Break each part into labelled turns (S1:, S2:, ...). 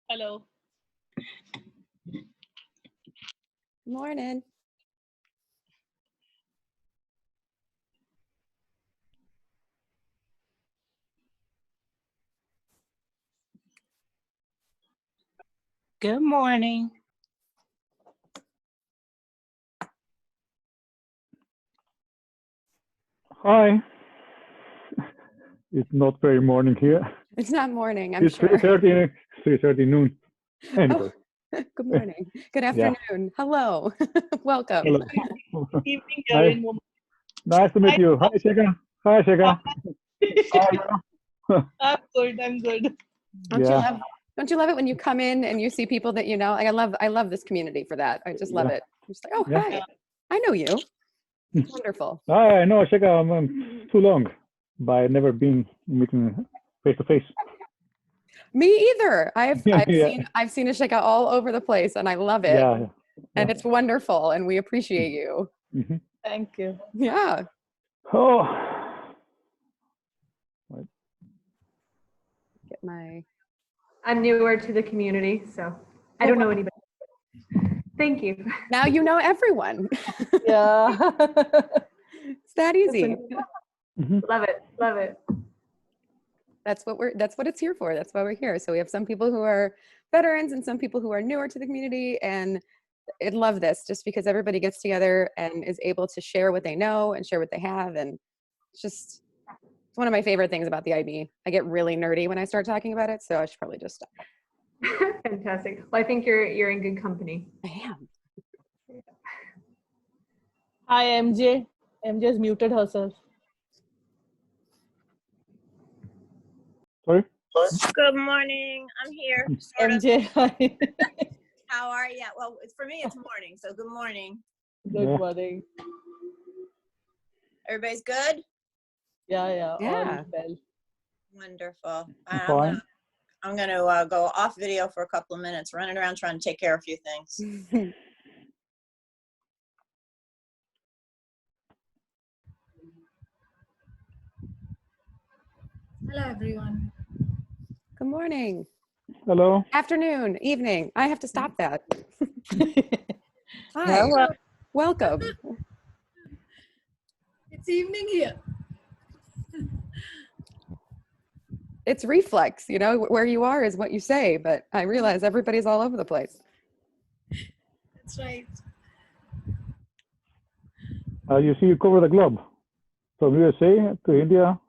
S1: Hello.
S2: Morning.
S1: Good morning.
S3: Hi. It's not very morning here.
S2: It's not morning, I'm
S3: It's
S2: sure.
S3: 3:30 noon. Anyway.
S2: Good morning. Good
S3: Yeah.
S2: afternoon. Hello. Welcome.
S3: Hello.
S1: Evening
S3: Nice,
S1: here in Mumbai.
S3: nice to meet you. Hi, Sheka. Hi, Sheka. How are you?
S1: I'm good. I'm good.
S3: Yeah.
S2: Don't you love it when you come in and you see people that you know? Like, I love this community for that. I just love
S3: Yeah.
S2: it. I'm just like, oh,
S3: Yeah.
S2: hi. I know you. It's wonderful.
S3: I know, Sheka. Too long, but I've never been meeting face to face.
S2: Me either. I've
S3: Yeah.
S2: seen Ashika all over the place and I love it.
S3: Yeah.
S2: And it's wonderful and we appreciate you.
S3: Mhm.
S1: Thank you.
S2: Yeah.
S3: Oh.
S2: Get my
S4: I'm newer to the community, so I don't know anybody. Thank you.
S2: now you know everyone.
S1: Yeah.
S2: It's that easy.
S3: Mhm.
S4: Love it. Love it.
S2: That's what it's here for. That's why we're here. So we have some people who are veterans and some people who are newer to the community, and I love this just because everybody gets together and is able to share what they know and share what they have, and it's one of my favorite things about the IB. I get really nerdy when I start talking about it, so I should probably just stop.
S4: Fantastic. Well, I think you're in good company.
S2: I am.
S1: Hi, MJ. MJ's muted herself.
S3: Sorry?
S5: Good morning. I'm here. Sort of.
S1: MJ, hi.
S5: How are you? Well, for me, it's morning. So good morning.
S1: Good
S3: Yeah.
S1: morning.
S5: Everybody's good?
S1: Yeah.
S2: Yeah.
S1: All well.
S5: Wonderful.
S3: Fine.
S5: I'm going to go off video for a couple of minutes, running around trying to take care of a few things.
S6: Hello, everyone.
S2: Good morning,
S3: Hello.
S2: afternoon, evening. I have to stop that. Hi,
S5: Hello.
S2: welcome.
S6: It's evening here.
S2: It's reflex, you know, where you are is what you say, but I realize everybody's all over the place.
S6: That's right.
S3: You see, you cover the globe from USA to India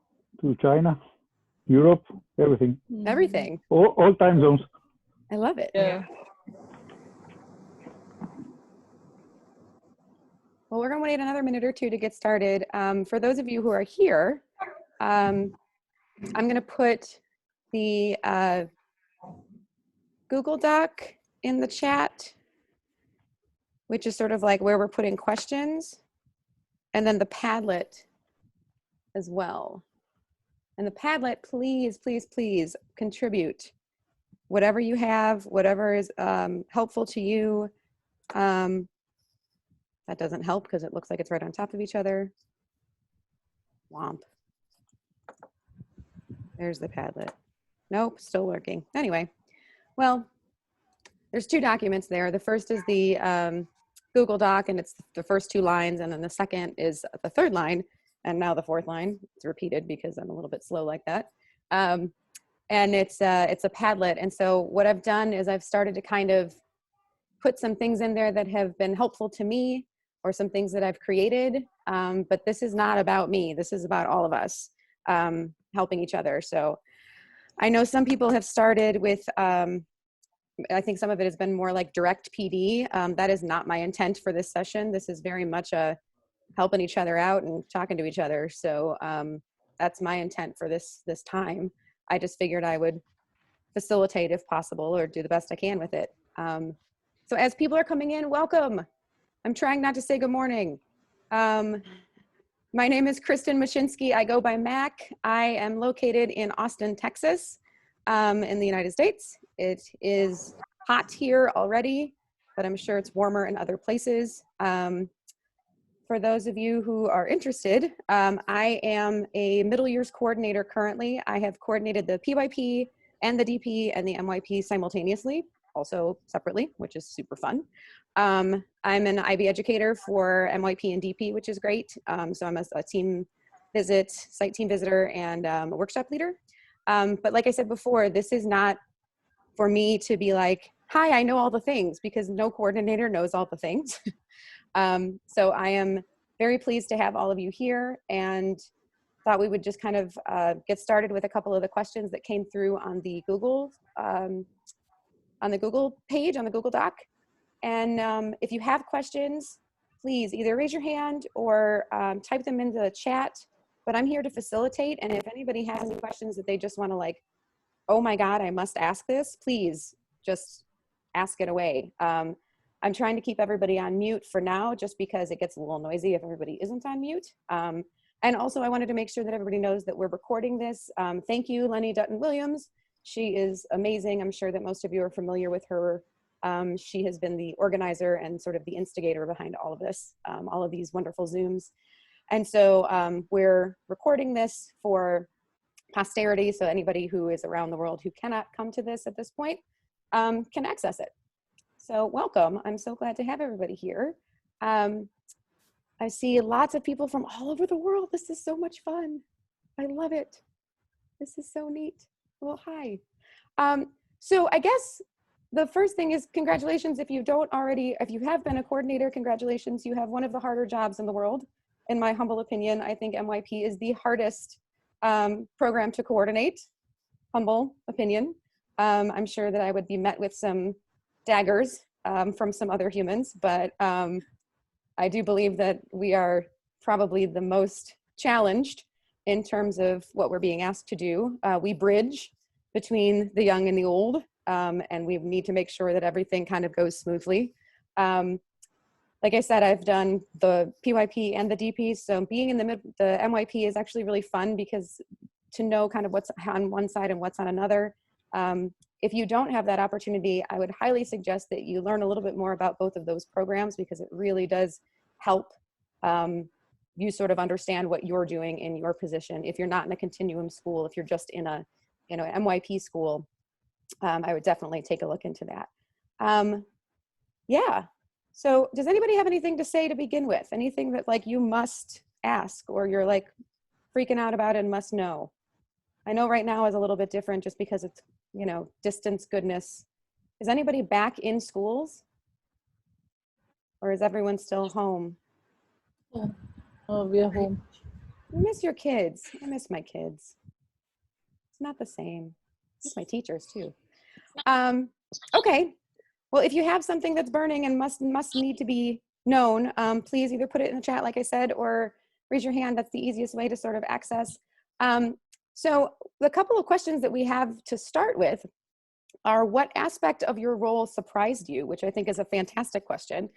S3: to China, Europe, everything.
S2: Everything.
S3: All time zones.
S2: I love it.
S1: Yeah.
S2: Well, we're going to wait another minute or two to get started. For those of you who are here, I'm going to put the Google Doc in the chat, which is sort of like where we're putting questions, and then the Padlet as well. And the Padlet, please, please, please contribute whatever you have, whatever is helpful to you. That doesn't help because it looks like it's right on top of each other. Womp. There's the Padlet. Nope, still working. Anyway, well, there's two documents there. The first is the Google Doc, and it's the first two lines, and then the second is the third line, and now the fourth line. It's repeated because I'm a little bit slow like that. And it's a Padlet, and so what I've done is I've started to kind of put some things in there that have been helpful to me, or some things that I've created, but this is not about me. This is about all of us helping each other. So I know some people have started with, I think some of it has been more like direct PD. That is not my intent for this session. This is very much a helping each other out and talking to each other. So that's my intent for this time. I just figured I would facilitate if possible, or do the best I can with it. So as people are coming in, welcome. I'm trying not to say good morning. My name is Kristen Mashinsky. I go by Mac. I am located in Austin, Texas, in the United States. It is hot here already, but I'm sure it's warmer in other places. For those of you who are interested, I am a middle years coordinator currently. I have coordinated the PYP and the DP and the MYP simultaneously, also separately, which is super fun. I'm an IB educator for MYP and DP, which is great. So I'm a team visit, site team visitor, and a workshop leader. But like I said before, this is not for me to be like, hi, I know all the things, because no coordinator knows all the things. So I am very pleased to have all of you here, and thought we would just kind of get started with a couple of the questions that came through on the Google page, on the Google Doc. And if you have questions, please either raise your hand or type them into the chat. But I'm here to facilitate, and if anybody has any questions that they just want to like, oh my God, I must ask this, please just ask it away. I'm trying to keep everybody on mute for now, just because it gets a little noisy if everybody isn't on mute. And also I wanted to make sure that everybody knows that we're recording this. Thank you, Lenny Dutton-Williams. She is amazing. I'm sure that most of you are familiar with her. She has been the organizer and sort of the instigator behind all of this, all of these wonderful Zooms. And so we're recording this for posterity, so anybody who is around the world who cannot come to this at this point can access it. So welcome. I'm so glad to have everybody here. I see lots of people from all over the world. This is so much fun. I love it. This is so neat. Well, hi. So I guess the first thing is congratulations. If you have been a coordinator, congratulations. You have one of the harder jobs in the world. In my humble opinion, I think MYP is the hardest program to coordinate. Humble opinion. I'm sure that I would be met with some daggers from some other humans, but I do believe that we are probably the most challenged in terms of what we're being asked to do. We bridge between the young and the old, and we need to make sure that everything kind of goes smoothly. Like I said, I've done the PYP and the DP, so being in the MYP is actually really fun, because to know kind of what's on one side and what's on another. If you don't have that opportunity, I would highly suggest that you learn a little bit more about both of those programs, because it really does help you sort of understand what you're doing in your position. If you're not in a continuum school, if you're just in a MYP school, I would definitely take a look into that. Yeah. So does anybody have anything to say to begin with? Anything that like you must ask, or you're like freaking out about and must know? I know right now is a little bit different just because it's, distance goodness. Is anybody back in schools? Or is everyone still home?
S1: Oh, we are home.
S2: I miss your kids. I miss my kids. It's not the same. I miss my teachers too. Okay. Well, if you have something that's burning and must need to be known, please either put it in the chat, like I said, or raise your hand. That's the easiest way to sort of access. So the couple of questions that we have to start with are, what aspect of your role surprised you, which I think is a fantastic question.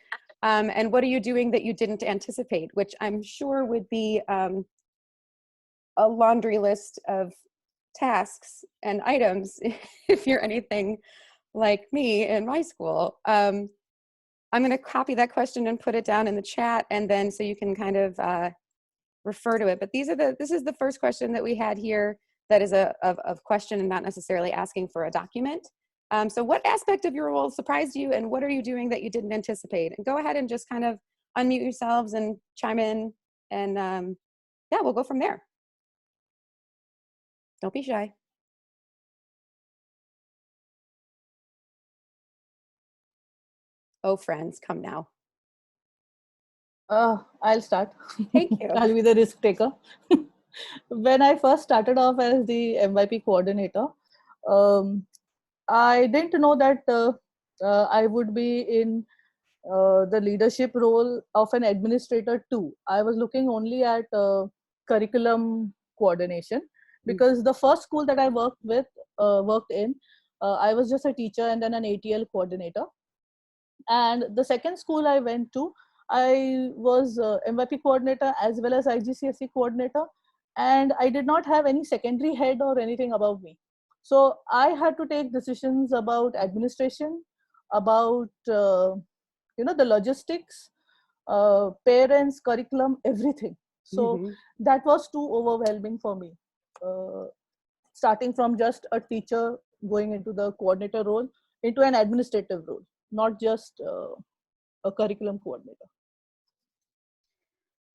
S2: And what are you doing that you didn't anticipate, which I'm sure would be a laundry list of tasks and items if you're anything like me in my school. I'm going to copy that question and put it down in the chat, and then so you can kind of refer to it. But this is the first question that we had here that is a question and not necessarily asking for a document. So what aspect of your role surprised you, and what are you doing that you didn't anticipate? And go ahead and just kind of unmute yourselves and chime in, and yeah, we'll go from there. Don't be shy. Oh, friends, come now.
S1: I'll start.
S2: Thank you.
S1: I'll be the risk taker. When I first started off as the MYP coordinator, I didn't know that I would be in the leadership role of an administrator too. I was looking only at curriculum coordination, because the first school that I worked in, I was just a teacher and then an ATL coordinator. And the second school I went to, I was MYP coordinator as well as IGCSE coordinator, and I did not have any secondary head or anything above me. So I had to take decisions about administration, about the logistics, parents, curriculum, everything. So that was too overwhelming for me. Starting from just a teacher going into the coordinator role, into an administrative role, not just a curriculum coordinator.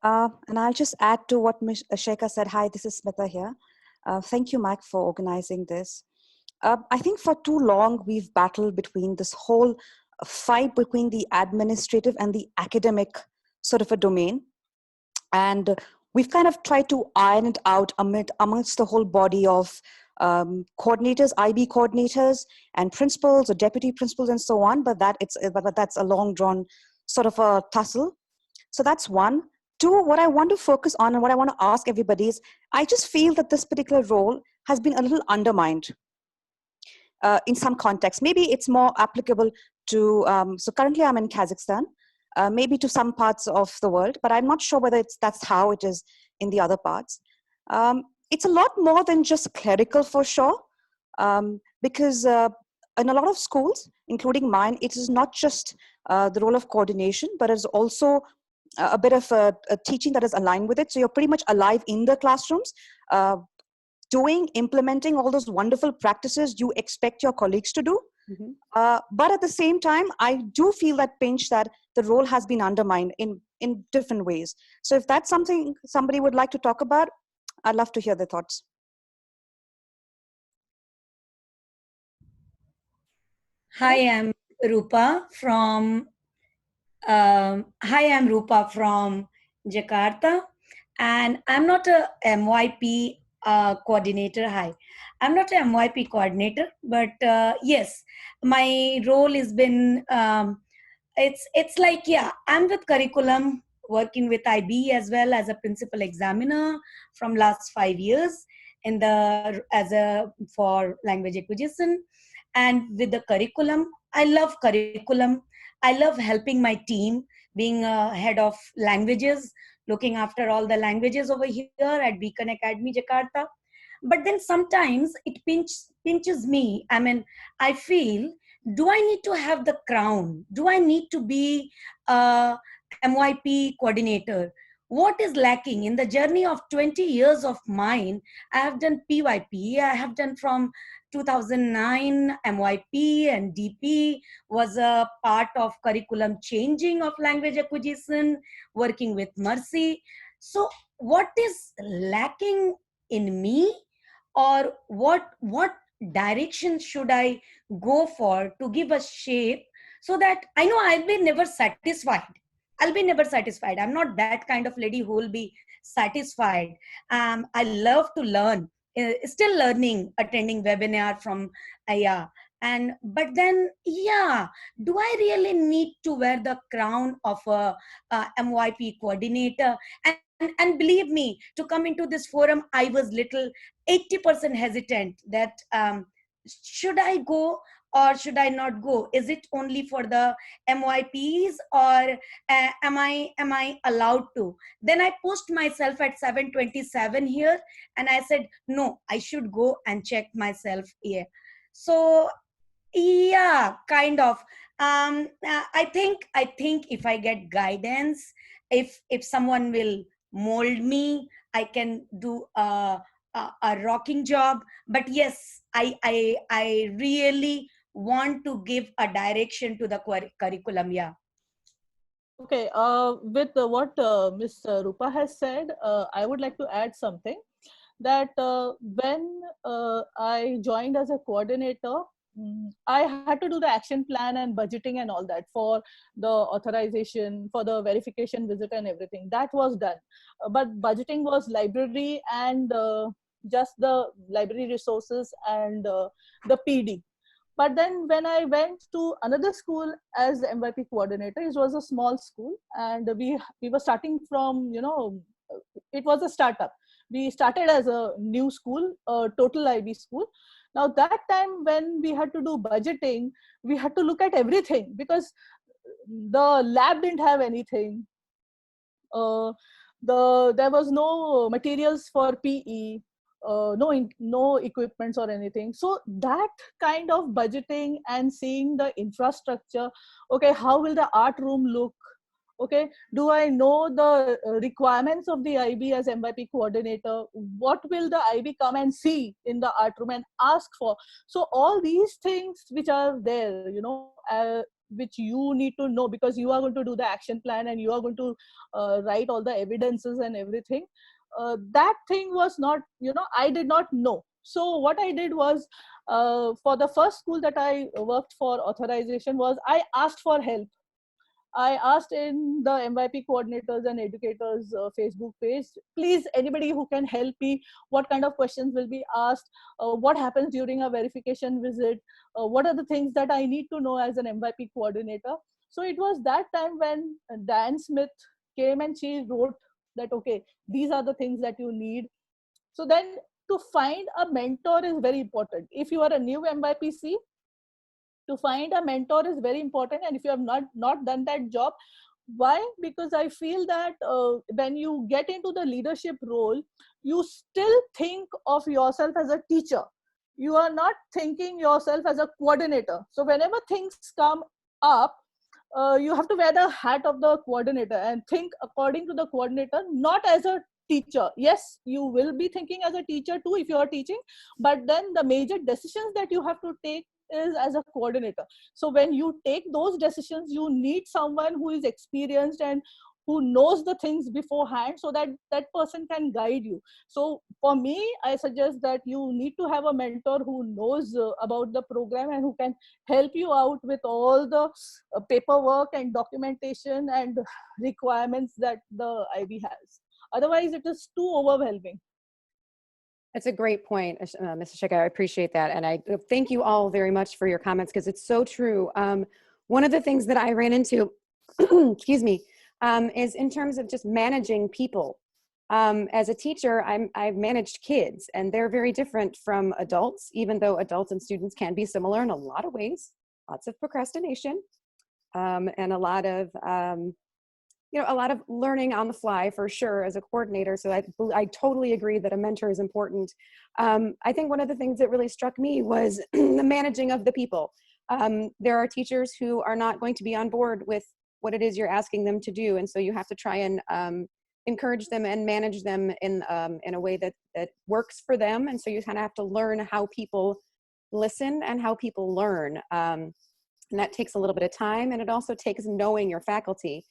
S7: And I'll just add to what Ms. Shekha said. Hi, this is Smita here. Thank you, Mike, for organizing this. I think for too long, we've battled between this whole fight between the administrative and the academic sort of a domain. And we've kind of tried to iron it out amongst the whole body of coordinators, IB coordinators, and principals or deputy principals and so on. But that's a long drawn sort of a tussle. So that's one. Two, what I want to focus on and what I want to ask everybody is, I just feel that this particular role has been a little undermined in some context. Maybe it's more applicable to, so currently I'm in Kazakhstan, maybe to some parts of the world, but I'm not sure whether that's how it is in the other parts. It's a lot more than just clerical for sure, because in a lot of schools, including mine, it is not just the role of coordination, but it's also a bit of a teaching that is aligned with it. So you're pretty much alive in the classrooms, implementing all those wonderful practices you expect your colleagues to do.
S2: Mm-hmm.
S7: But at the same time, I do feel that pinch that the role has been undermined in different ways. So if that's something somebody would like to talk about, I'd love to hear their thoughts.
S8: Hi, I'm Rupa from Jakarta, and I'm not a MYP coordinator. Hi, I'm not a MYP coordinator, but yes, my role has been it's like, yeah, I'm with curriculum, working with IB as well as a principal examiner from last 5 years for language acquisition. And with the curriculum, I love curriculum. I love helping my team, being a head of languages, looking after all the languages over here at Beacon Academy, Jakarta. But then sometimes it pinches me. I mean, I feel, do I need to have the crown? Do I need to be a MYP coordinator? What is lacking in the journey of 20 years of mine? I have done PYP. I have done from 2009 MYP, and DP was a part of curriculum changing of language acquisition, working with Mercy. So what is lacking in me, or what direction should I go for to give a shape, so that I know I'll be never satisfied. I'm not that kind of lady who will be satisfied. I love to learn, still learning, attending webinar from Aya. But then, yeah, do I really need to wear the crown of a MYP coordinator? And believe me, to come into this forum, I was little 80% hesitant that should I go or should I not go? Is it only for the MYPs, or am I allowed to? Then I pushed myself at 727 here, and I said, no, I should go and check myself here. So yeah, kind of. I think if I get guidance, if someone will mold me, I can do a rocking job. But yes, I really want to give a direction to the curriculum. Yeah.
S1: Okay, with what Ms. Rupa has said, I would like to add something, that when I joined as a coordinator, I had to do the action plan and budgeting and all that for the authorization, for the verification visit and everything. That was done. But budgeting was library and just the library resources and the PD. But then when I went to another school as the MYP coordinator, it was a small school, and we were starting from, it was a startup. We started as a new school, a total IB school. Now that time when we had to do budgeting, we had to look at everything, because the lab didn't have anything. There was no materials for PE. No equipments or anything. So that kind of budgeting and seeing the infrastructure, okay, how will the art room look, Okay, do I know the requirements of the IB as MYP coordinator? What will the IB come and see in the art room and ask for? So all these things which are there, which you need to know, because you are going to do the action plan and you are going to write all the evidences and everything. That thing was not, I did not know. So what I did was, for the first school that I worked for authorization was, I asked for help. I asked in the MYP coordinators and educators Facebook page, please, anybody who can help me, what kind of questions will be asked, what happens during a verification visit, what are the things that I need to know as an MYP coordinator. So it was that time when Dan Smith came and she wrote that, okay, these are the things that you need. So then to find a mentor is very important. If you are a new MYPC, to find a mentor is very important. And if you have not done that job, why? Because I feel that when you get into the leadership role, you still think of yourself as a teacher. You are not thinking yourself as a coordinator. So whenever things come up, you have to wear the hat of the coordinator and think according to the coordinator, not as a teacher. Yes, you will be thinking as a teacher too if you are teaching, but then the major decisions that you have to take is as a coordinator. So when you take those decisions, you need someone who is experienced and who knows the things beforehand, so that that person can guide you. So for me, I suggest that you need to have a mentor who knows about the program and who can help you out with all the paperwork and documentation and requirements that the IB has. Otherwise, it is too overwhelming.
S2: That's a great point, Mrs. Shekha. I appreciate that. And I thank you all very much for your comments, because it's so true. One of the things that I ran into, excuse me, is in terms of just managing people. As a teacher, I've managed kids, and they're very different from adults, even though adults and students can be similar in a lot of ways. Lots of procrastination, and a lot of a lot of learning on the fly, for sure, as a coordinator. So I totally agree that a mentor is important. I think one of the things that really struck me was the managing of the people. There are teachers who are not going to be on board with what it is you're asking them to do. And so you have to try and encourage them and manage them in a way that works for them. And so you kind of have to learn how people listen and how people learn. And that takes a little bit of time, and it also takes knowing your faculty.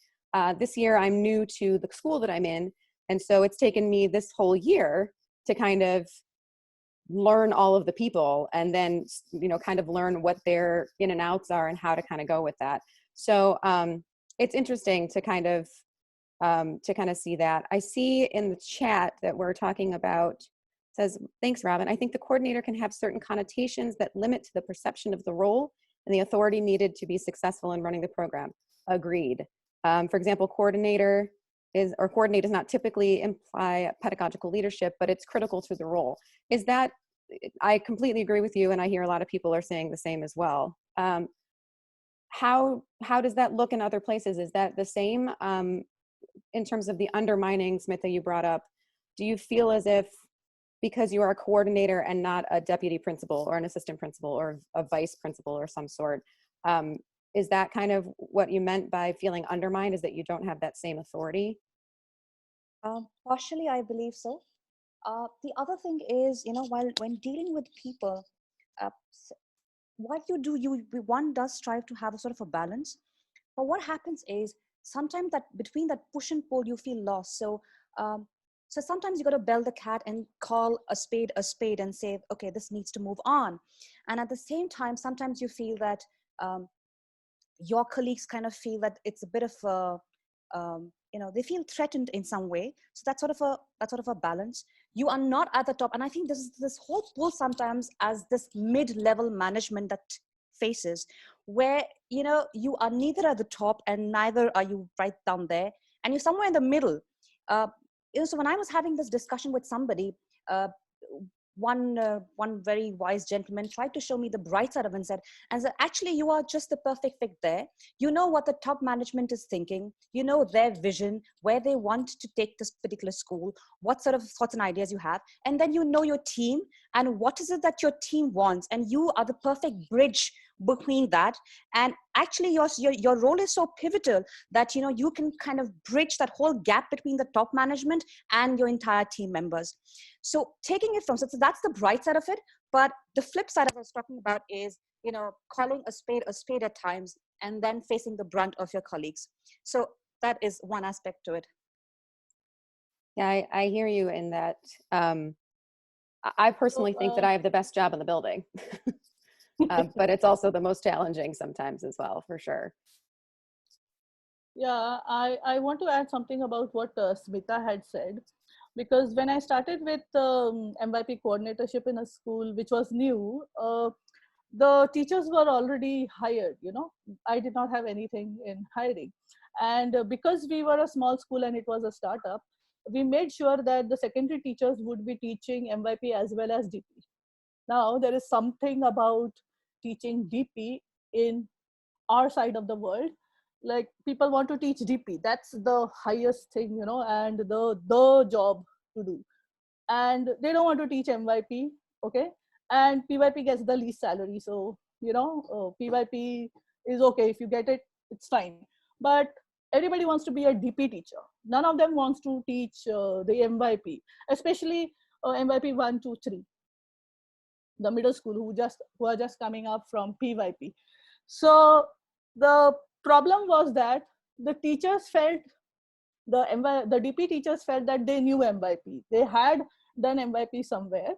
S2: This year I'm new to the school that I'm in, and so it's taken me this whole year to kind of learn all of the people, and then kind of learn what their in and outs are and how to kind of go with that. So it's interesting to kind of see that. I see in the chat that we're talking about, says, thanks, Robin. I think the coordinator can have certain connotations that limit the perception of the role and the authority needed to be successful in running the program. Agreed. For example, coordinate does not typically imply pedagogical leadership, but it's critical to the role. I completely agree with you, and I hear a lot of people are saying the same as well. How does that look in other places? Is that the same in terms of the undermining, Smith, that you brought up? Do you feel as if, because you are a coordinator and not a deputy principal or an assistant principal or a vice principal or some sort, is that kind of what you meant by feeling undermined, is that you don't have that same authority?
S7: Partially, I believe so. The other thing is, when dealing with people, what you do, one does strive to have a sort of a balance. But what happens is sometimes that between that push and pull, you feel lost. So sometimes you got to bell the cat and call a spade and say, okay, this needs to move on. And at the same time, sometimes you feel that your colleagues kind of feel that it's a bit of a, they feel threatened in some way. So that's sort of a balance. You are not at the top. And I think this whole pull sometimes as this mid-level management that faces, where, you are neither at the top and neither are you right down there. And you're somewhere in the middle. So when I was having this discussion with somebody, one very wise gentleman tried to show me the bright side of it and said, actually, you are just the perfect fit there. You know what the top management is thinking. You know their vision, where they want to take this particular school, what sort of thoughts and ideas you have. And then you know your team and what is it that your team wants. And you are the perfect bridge between that. And actually your role is so pivotal that, you know, you can kind of bridge that whole gap between the top management and your entire team members. So taking it from, so that's the bright side of it. But the flip side I was talking about is, you know, calling a spade at times, and then facing the brunt of your colleagues. So that is one aspect to it.
S2: Yeah, I hear you in that. I personally think that I have the best job in the building, but it's also the most challenging sometimes as well, for sure.
S1: Yeah, I want to add something about what Smita had said, because when I started with MYP coordinatorship in a school which was new, the teachers were already hired, you know. I did not have anything in hiring. And because we were a small school and it was a startup, we made sure that the secondary teachers would be teaching MYP as well as DP. Now, there is something about teaching DP in our side of the world. Like, people want to teach DP. That's the highest thing, you know, and the job to do. And they don't want to teach MYP, okay? And PYP gets the least salary. So, you know, PYP is okay. If you get it, it's fine. But everybody wants to be a DP teacher. None of them wants to teach the MYP, especially MYP 1, 2, 3, the middle school who are just coming up from PYP. So the problem was that the teachers felt, the DP teachers felt that they knew MYP. They had done MYP somewhere,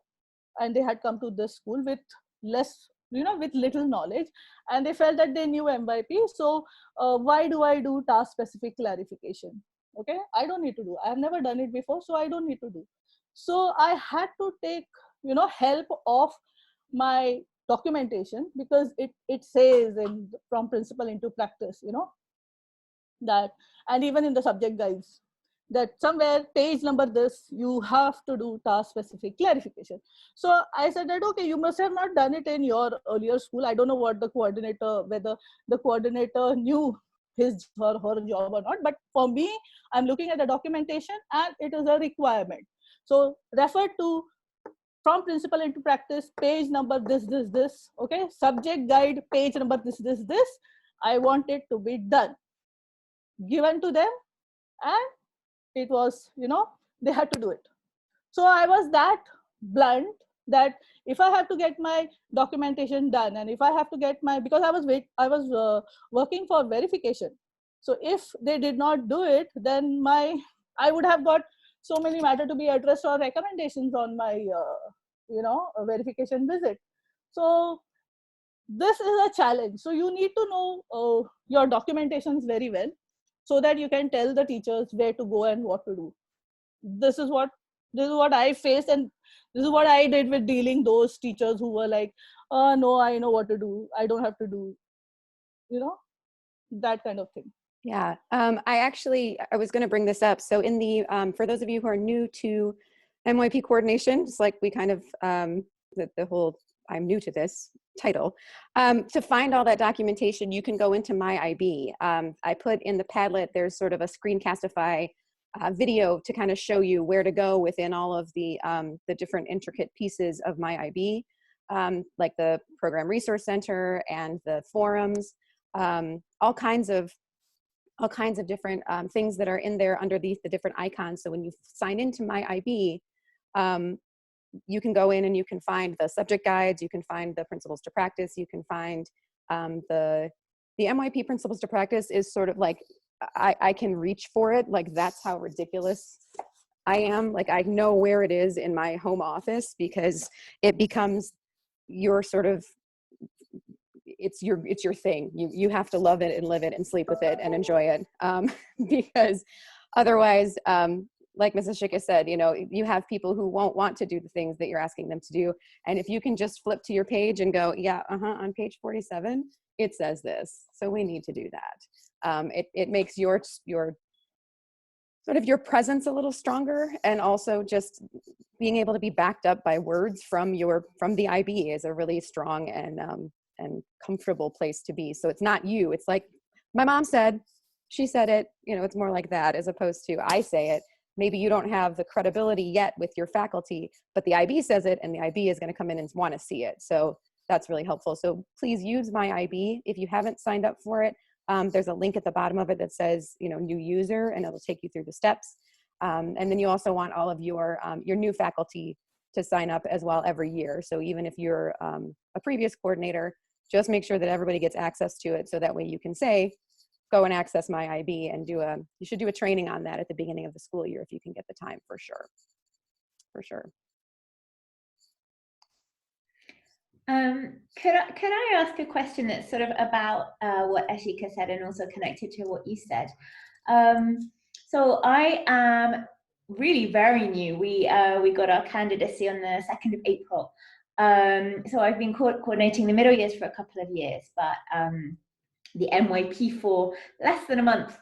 S1: and they had come to this school with less, you know, with little knowledge, and they felt that they knew MYP. So why do I do task specific clarification? Okay, I don't need to do. I have never done it before, so I don't need to do. So I had to take, you know, help of my documentation, because it says in from principle into practice, you know, that, and even in the subject guides, that somewhere page number this, you have to do task specific clarification. So I said that, okay, you must have not done it in your earlier school. I don't know what the coordinator, whether the coordinator knew his or her job or not, but for me, I'm looking at the documentation and it is a requirement. So refer to from principle into practice, page number this, okay, subject guide, page number this. I want it to be done, given to them, and it was, you know, they had to do it. So I was that blunt that if I have to get my documentation done, and if I have to get my, because I was working for verification. So if they did not do it, then I would have got so many matter to be addressed or recommendations on my, you know, verification visit. So this is a challenge. So you need to know your documentations very well, so that you can tell the teachers where to go and what to do. This is what I faced, and this is what I did with dealing those teachers who were like, no, I know what to do, I don't have to do, you know, that kind of thing.
S2: Yeah, I was going to bring this up. So in the, for those of you who are new to MYP coordination, just like we kind of, the whole, I'm new to this title, to find all that documentation, you can go into MyIB. I put in the Padlet, there's sort of a screencastify video to kind of show you where to go within all of the different intricate pieces of MyIB, like the Program Resource Center and the forums, all kinds of different things that are in there underneath the different icons. So when you sign into MyIB, you can go in and you can find the subject guides, you can find the principles to practice, you can find the MYP principles to practice is sort of like, I can reach for it. Like, that's how ridiculous I am. Like, I know where it is in my home office, because it becomes your sort of, it's your thing. You have to love it and live it and sleep with it and enjoy it. Because otherwise, like Mrs. Shika said, you know, you have people who won't want to do the things that you're asking them to do. And if you can just flip to your page and go, yeah, on page 47, it says this. So we need to do that. It makes your sort of your presence a little stronger, and also just being able to be backed up by words from the IB is a really strong and comfortable place to be. So it's not you, it's like my mom said, she said it, you know, it's more like that, as opposed to I say it. Maybe you don't have the credibility yet with your faculty, but the IB says it, and the IB is going to come in and want to see it. So that's really helpful. So please use my IB. If you haven't signed up for it, there's a link at the bottom of it that says, new user, and it'll take you through the steps. And then you also want all of your new faculty to sign up as well every year. So even if you're a previous coordinator, just make sure that everybody gets access to it, so that way you can say, go and access my IB, and you should do a training on that at the beginning of the school year if you can get the time, for sure. For sure.
S9: Could I ask a question that's sort of about what Ashika said and also connected to what you said? So I am really very new. We got our candidacy on the 2nd of April. So I've been coordinating the middle years for a couple of years, but the MYP for less than a month.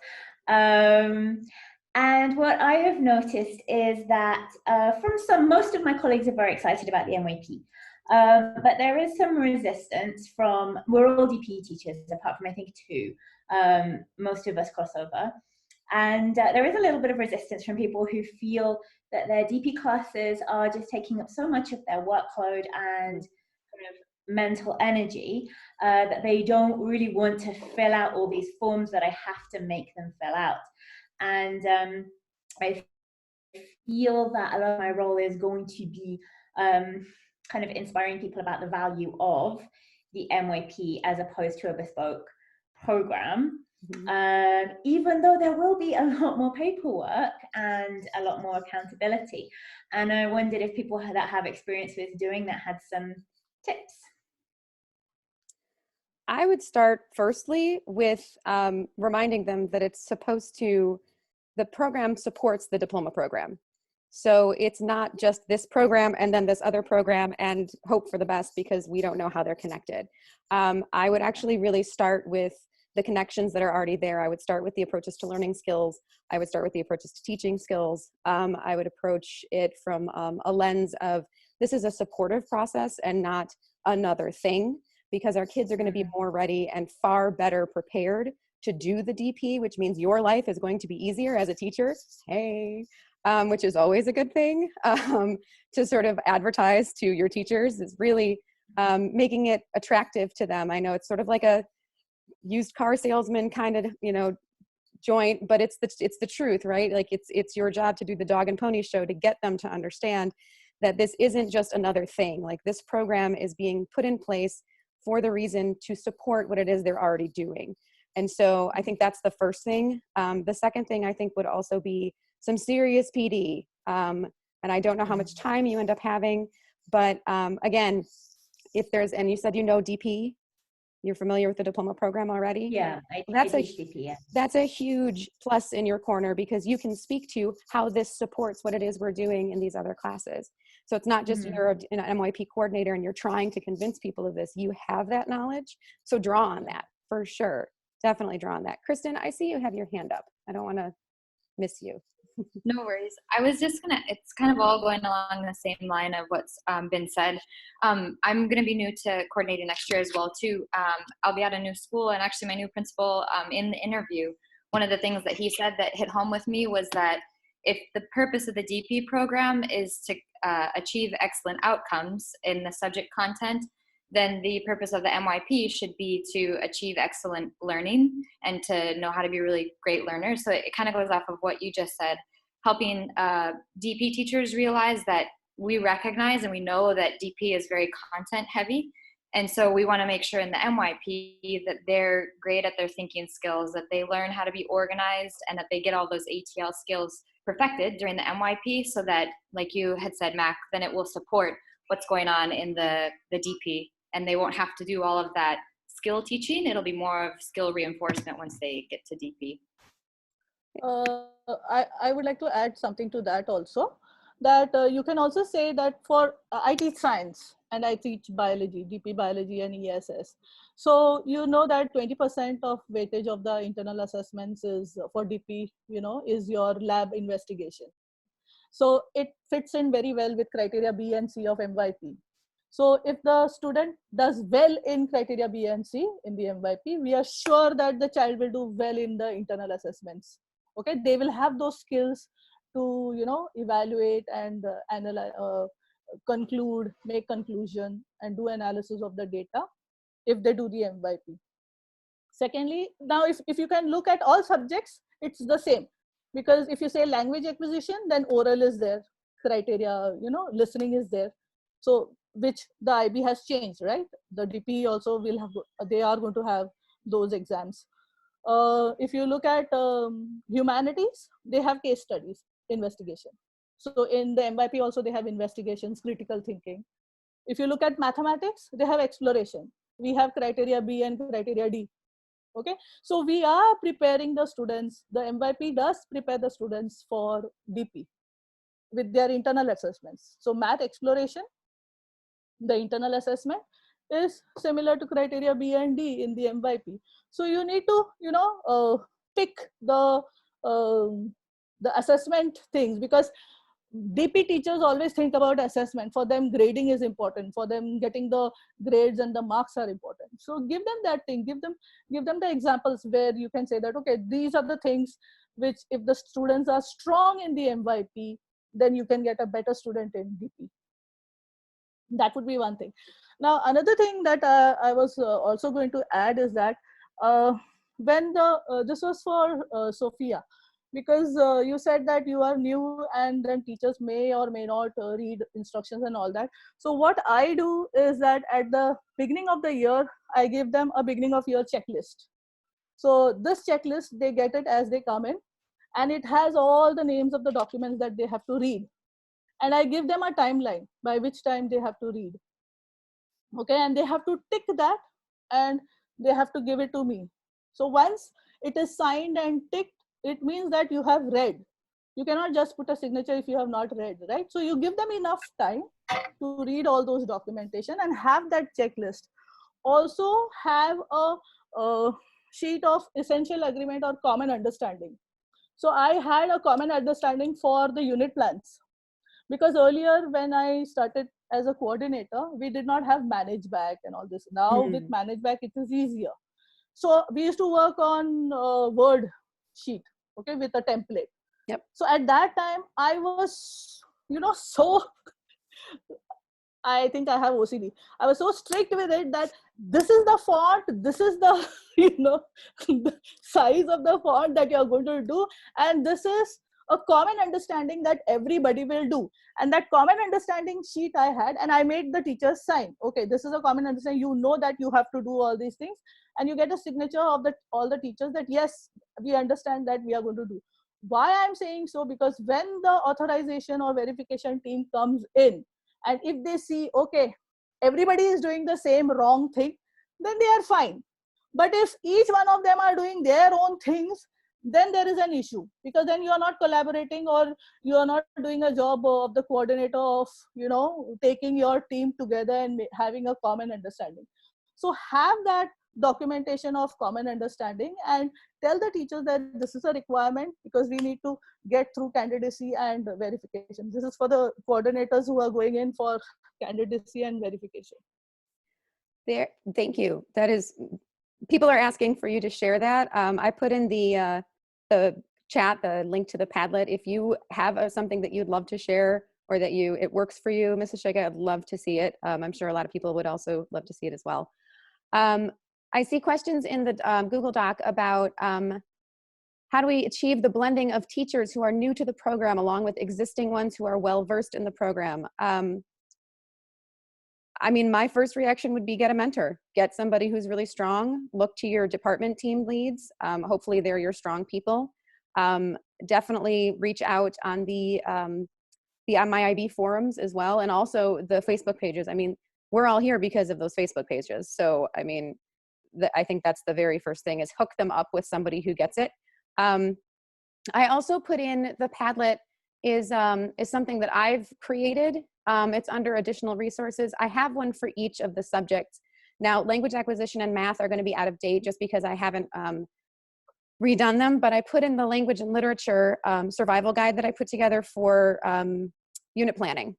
S9: And what I have noticed is that most of my colleagues are very excited about the MYP. But there is some resistance from, we're all DP teachers, apart from I think 2. Most of us cross over. And there is a little bit of resistance from people who feel that their DP classes are just taking up so much of their workload and kind of mental energy that they don't really want to fill out all these forms that I have to make them fill out. And I feel that a lot of my role is going to be kind of inspiring people about the value of the MYP as opposed to a bespoke program. Even though there will be a lot more paperwork and a lot more accountability. And I wondered if people that have experience with doing that had some tips.
S2: I would start firstly with reminding them that the program supports the diploma program. So it's not just this program and then this other program and hope for the best, because we don't know how they're connected. I would actually really start with the connections that are already there. I would start with the approaches to learning skills. I would start with the approaches to teaching skills. I would approach it from a lens of, this is a supportive process and not another thing, because our kids are going to be more ready and far better prepared to do the DP, which means your life is going to be easier as a teacher. Hey. Which is always a good thing, to sort of advertise to your teachers, is really making it attractive to them. I know it's sort of like a used car salesman kind of, joint, but it's the truth, right? Like it's your job to do the dog and pony show to get them to understand that this isn't just another thing. Like, this program is being put in place for the reason to support what it is they're already doing. And so I think that's the first thing. The second thing I think would also be some serious PD. And I don't know how much time you end up having, but again, if there's, and you said DP, you're familiar with the diploma program already?
S9: Yeah,
S2: that's a
S9: DP, yeah.
S2: That's a huge plus in your corner, because you can speak to how this supports what it is we're doing in these other classes. So it's not just you're an MYP coordinator and you're trying to convince people of this. You have that knowledge, so draw on that for sure. Definitely draw on that. Kristen, I see you have your hand up. I don't want to miss you.
S10: No worries. I was just it's kind of all going along the same line of what's been said. I'm going to be new to coordinating next year as well too. I'll be at a new school, and actually my new principal, in the interview, one of the things that he said that hit home with me was that if the purpose of the DP program is to achieve excellent outcomes in the subject content, then the purpose of the MYP should be to achieve excellent learning and to know how to be really great learners. So it kind of goes off of what you just said, helping DP teachers realize that we recognize and we know that DP is very content heavy. And so we want to make sure in the MYP that they're great at their thinking skills, that they learn how to be organized, and that they get all those ATL skills perfected during the MYP, so that, like you had said, Mac, then it will support what's going on in the DP. And they won't have to do all of that skill teaching. It'll be more of skill reinforcement once they get to DP.
S1: I would like to add something to that also, that you can also say that for I teach science and I teach biology, DP biology and ESS. So you know that 20% of weightage of the internal assessments is for DP, is your lab investigation. So it fits in very well with criteria B and C of MYP. So if the student does well in criteria B and C in the MYP, we are sure that the child will do well in the internal assessments. Okay, they will have those skills to, evaluate and analyze, conclude, make conclusion, and do analysis of the data if they do the MYP. Secondly, now if you can look at all subjects, it's the same, because if you say language acquisition, then oral is there, criteria, listening is there. So which the IB has changed, right? The DP also will have, they are going to have those exams. If you look at humanities, they have case studies, investigation. So in the MYP also they have investigations, critical thinking. If you look at mathematics, they have exploration. We have criteria B and criteria D. Okay, so we are preparing the students, the MYP does prepare the students for DP with their internal assessments. So math exploration, the internal assessment is similar to criteria B and D in the MYP. So you need to, pick the assessment things, because DP teachers always think about assessment. For them, grading is important. For them, getting the grades and the marks are important. So give them that thing. Give them the examples where you can say that, okay, these are the things which, if the students are strong in the MYP, then you can get a better student in DP. That would be one thing. Now, another thing that I was also going to add is that when this was for Sophia, because you said that you are new and then teachers may or may not read instructions and all that. So what I do is that at the beginning of the year, I give them a beginning of year checklist. So this checklist, they get it as they come in, and it has all the names of the documents that they have to read. And I give them a timeline by which time they have to read. Okay, and they have to tick that and they have to give it to me. So once it is signed and ticked, it means that you have read. You cannot just put a signature if you have not read, right? So you give them enough time to read all those documentation and have that checklist. Also have a sheet of essential agreement or common understanding. So I had a common understanding for the unit plans, because earlier when I started as a coordinator, we did not have manage back and all this. Now with manage back, it is easier. So we used to work on Word sheet, okay, with a template.
S2: Yep.
S1: So at that time, I was, so, I think I have OCD. I was so strict with it that this is the font, this is the, the size of the font that you're going to do. And this is a common understanding that everybody will do. And that common understanding sheet I had, and I made the teachers sign. Okay, this is a common understanding. You know that you have to do all these things. And you get a signature of all the teachers that, yes, we understand that we are going to do. Why I'm saying so? Because when the authorization or verification team comes in, and if they see, okay, everybody is doing the same wrong thing, then they are fine. But if each one of them are doing their own things, then there is an issue, because then you are not collaborating, or you are not doing a job of the coordinator of, taking your team together and having a common understanding. So have that documentation of common understanding and tell the teachers that this is a requirement, because we need to get through candidacy and verification. This is for the coordinators who are going in for candidacy and verification.
S2: There, thank you. That is, people are asking for you to share that. I put in the chat the link to the Padlet. If you have something that you'd love to share, or that it works for you, Mrs. Shega, I'd love to see it. I'm sure a lot of people would also love to see it as well. I see questions in the Google Doc about how do we achieve the blending of teachers who are new to the program along with existing ones who are well-versed in the program. I mean, my first reaction would be get a mentor, get somebody who's really strong, look to your department team leads. Hopefully they're your strong people. Definitely reach out on the MYIB forums as well, and also the Facebook pages. I mean, we're all here because of those Facebook pages. So, I mean, I think that's the very first thing, is hook them up with somebody who gets it. I also put in the Padlet is something that I've created. It's under additional resources. I have one for each of the subjects. Now, language acquisition and math are going to be out of date just because I haven't redone them, but I put in the language and literature survival guide that I put together for unit planning.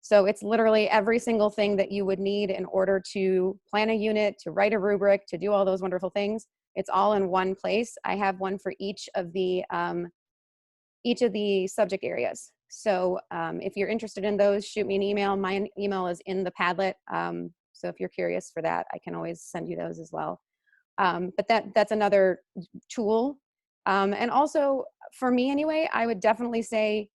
S2: So it's literally every single thing that you would need in order to plan a unit, to write a rubric, to do all those wonderful things. It's all in one place. I have one for each of the subject areas. So if you're interested in those, shoot me an email. My email is in the Padlet. So if you're curious for that, I can always send you those as well. But that's another tool. And also for me anyway, I would definitely say,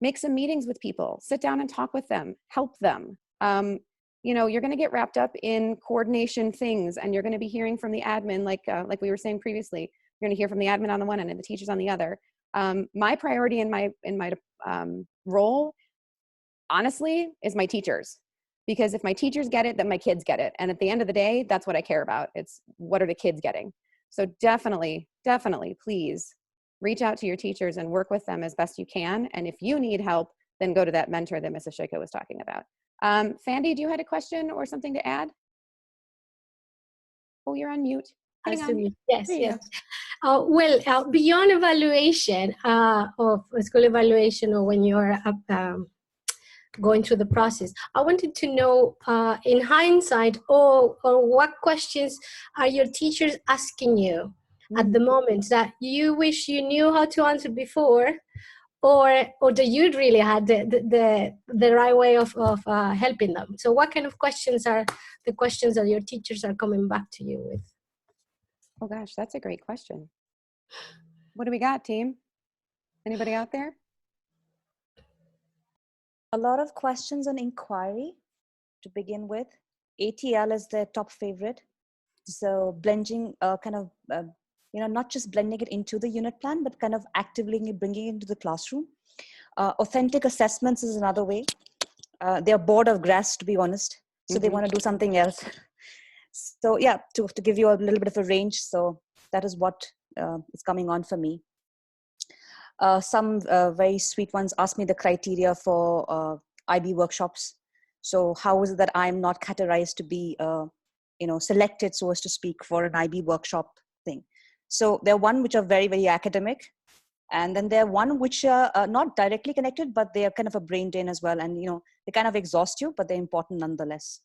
S2: make some meetings with people, sit down and talk with them, help them. You know, you're going to get wrapped up in coordination things, and you're going to be hearing from the admin, like we were saying previously. You're going to hear from the admin on the one end and the teachers on the other. My priority in my role, honestly, is my teachers. Because if my teachers get it, then my kids get it. And at the end of the day, that's what I care about. It's what are the kids getting? So definitely, please reach out to your teachers and work with them as best you can. And if you need help, then go to that mentor that Mrs. Shika was talking about. Fandy, do you had a question or something to add? Oh, you're on mute. Hang on.
S11: Yes,
S2: There you
S11: yes.
S2: go.
S11: Well, beyond evaluation of school evaluation, or when you're going through the process, I wanted to know, in hindsight, or what questions are your teachers asking you at the moment that you wish you knew how to answer before, or that you really had the right way of helping them? So what kind of questions are the questions that your teachers are coming back to you with?
S2: Oh gosh, that's a great question. What do we got, team? Anybody out there?
S7: A lot of questions on inquiry to begin with. ATL is their top favorite. So blending, not just blending it into the unit plan, but kind of actively bringing it into the classroom. Authentic assessments is another way. They're bored of grass, to be honest. So they want to do something else. So yeah, to give you a little bit of a range. So that is what is coming on for me. Some very sweet ones ask me the criteria for IB workshops. So how is it that I'm not categorized to be, selected, so as to speak, for an IB workshop thing? So there are one which are very, very academic. And then there are one which are not directly connected, but they are kind of a brain drain as well. And, they kind of exhaust you, but they're important nonetheless.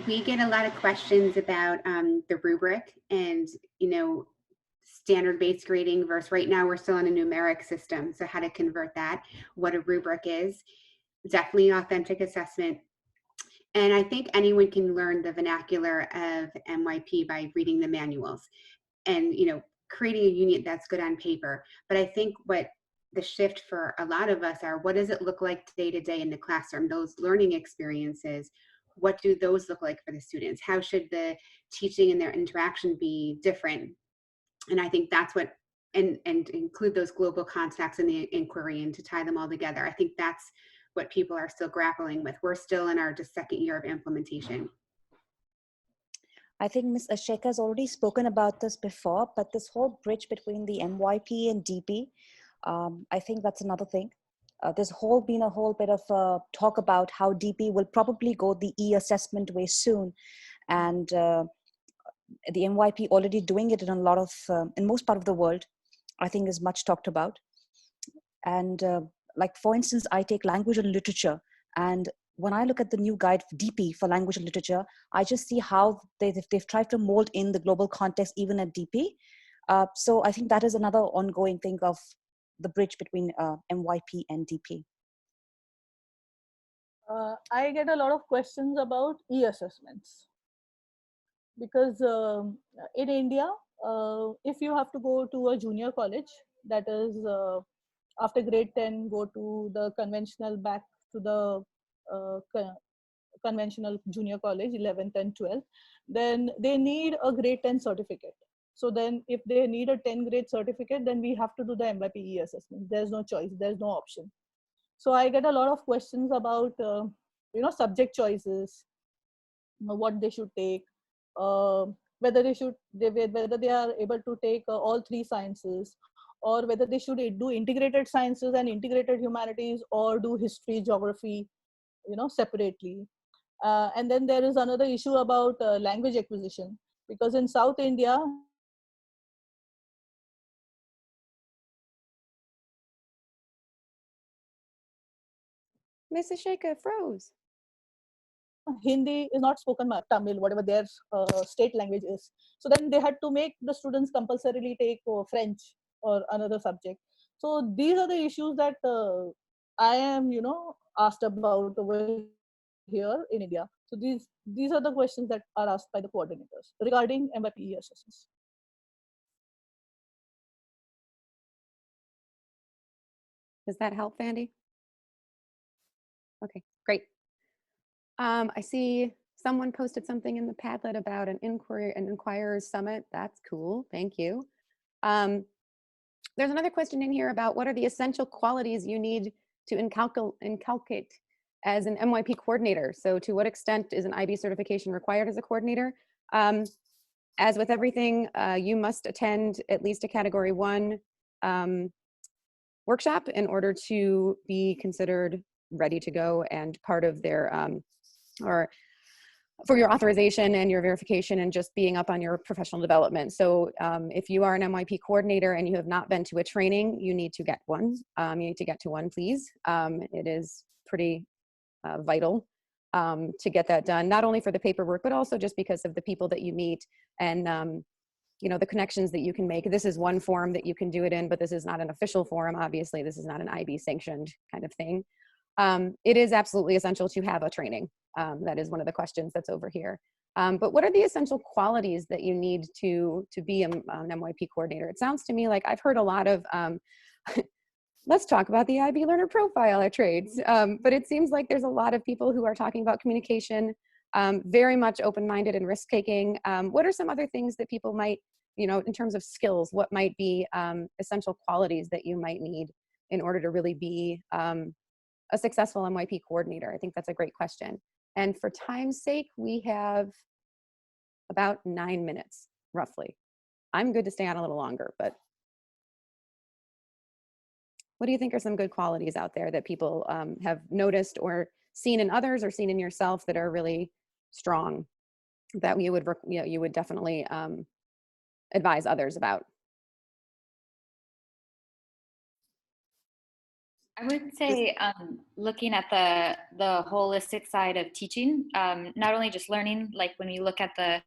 S12: We get a lot of questions about the rubric and, standard-based grading versus right now we're still in a numeric system. So how to convert that, what a rubric is, definitely authentic assessment. And I think anyone can learn the vernacular of MYP by reading the manuals and, creating a unit that's good on paper. But I think what the shift for a lot of us are, what does it look like day to day in the classroom? Those learning experiences, what do those look like for the students? How should the teaching and their interaction be different? And I think that's what, and include those global contexts in the inquiry and to tie them all together. I think that's what people are still grappling with. We're still in our just second year of implementation.
S7: I think Ms. Asheka has already spoken about this before, but this whole bridge between the MYP and DP, I think that's another thing. There's been a whole bit of talk about how DP will probably go the e-assessment way soon. And the MYP already doing it in a lot of, in most part of the world, I think is much talked about. And like, for instance, I take language and literature, and when I look at the new guide for DP for language and literature, I just see how they've tried to mold in the global context, even at DP. So I think that is another ongoing thing of the bridge between MYP and DP.
S1: I get a lot of questions about e-assessments. Because in India, if you have to go to a junior college, that is after grade 10, go to the conventional, back to the conventional junior college, 11th and 12th, then they need a grade 10 certificate. So then if they need a 10 grade certificate, then we have to do the MYP assessment. There's no choice, there's no option. So I get a lot of questions about, subject choices, what they should take, whether they are able to take all three sciences, or whether they should do integrated sciences and integrated humanities, or do history, geography, separately. And then there is another issue about language acquisition, because in South India,
S2: Mrs. Shaka froze.
S1: Hindi is not spoken much, Tamil, whatever their state language is. So then they had to make the students compulsorily take French or another subject. So these are the issues that I am, asked about over here in India. So these are the questions that are asked by the coordinators regarding MYP assessments.
S2: Does that help, Vandy? Okay, great. I see someone posted something in the Padlet about an inquirer's summit. That's cool. Thank you. There's another question in here about what are the essential qualities you need to inculcate as an MYP coordinator. So to what extent is an IB certification required as a coordinator? As with everything, you must attend at least a Category 1 workshop in order to be considered ready to go and part of their, or for your authorization and your verification and just being up on your professional development. So if you are an MYP coordinator and you have not been to a training, you need to get one. You need to get to one, please. It is pretty vital to get that done, not only for the paperwork, but also just because of the people that you meet and the connections that you can make. This is one forum that you can do it in, but this is not an official forum. Obviously, this is not an IB sanctioned kind of thing. It is absolutely essential to have a training. That is one of the questions that's over here. But what are the essential qualities that you need to be an MYP coordinator? It sounds to me like I've heard a lot of, let's talk about the IB learner profile at trades. But it seems like there's a lot of people who are talking about communication, very much open-minded and risk-taking. What are some other things that people might, in terms of skills, what might be essential qualities that you might need in order to really be a successful MYP coordinator? I think that's a great question. And for time's sake, we have about 9 minutes, roughly. I'm good to stay on a little longer, but what do you think are some good qualities out there that people have noticed or seen in others or seen in yourself that are really strong that you would definitely advise others about?
S10: I would say looking at the holistic side of teaching, not only just learning, like when you look at the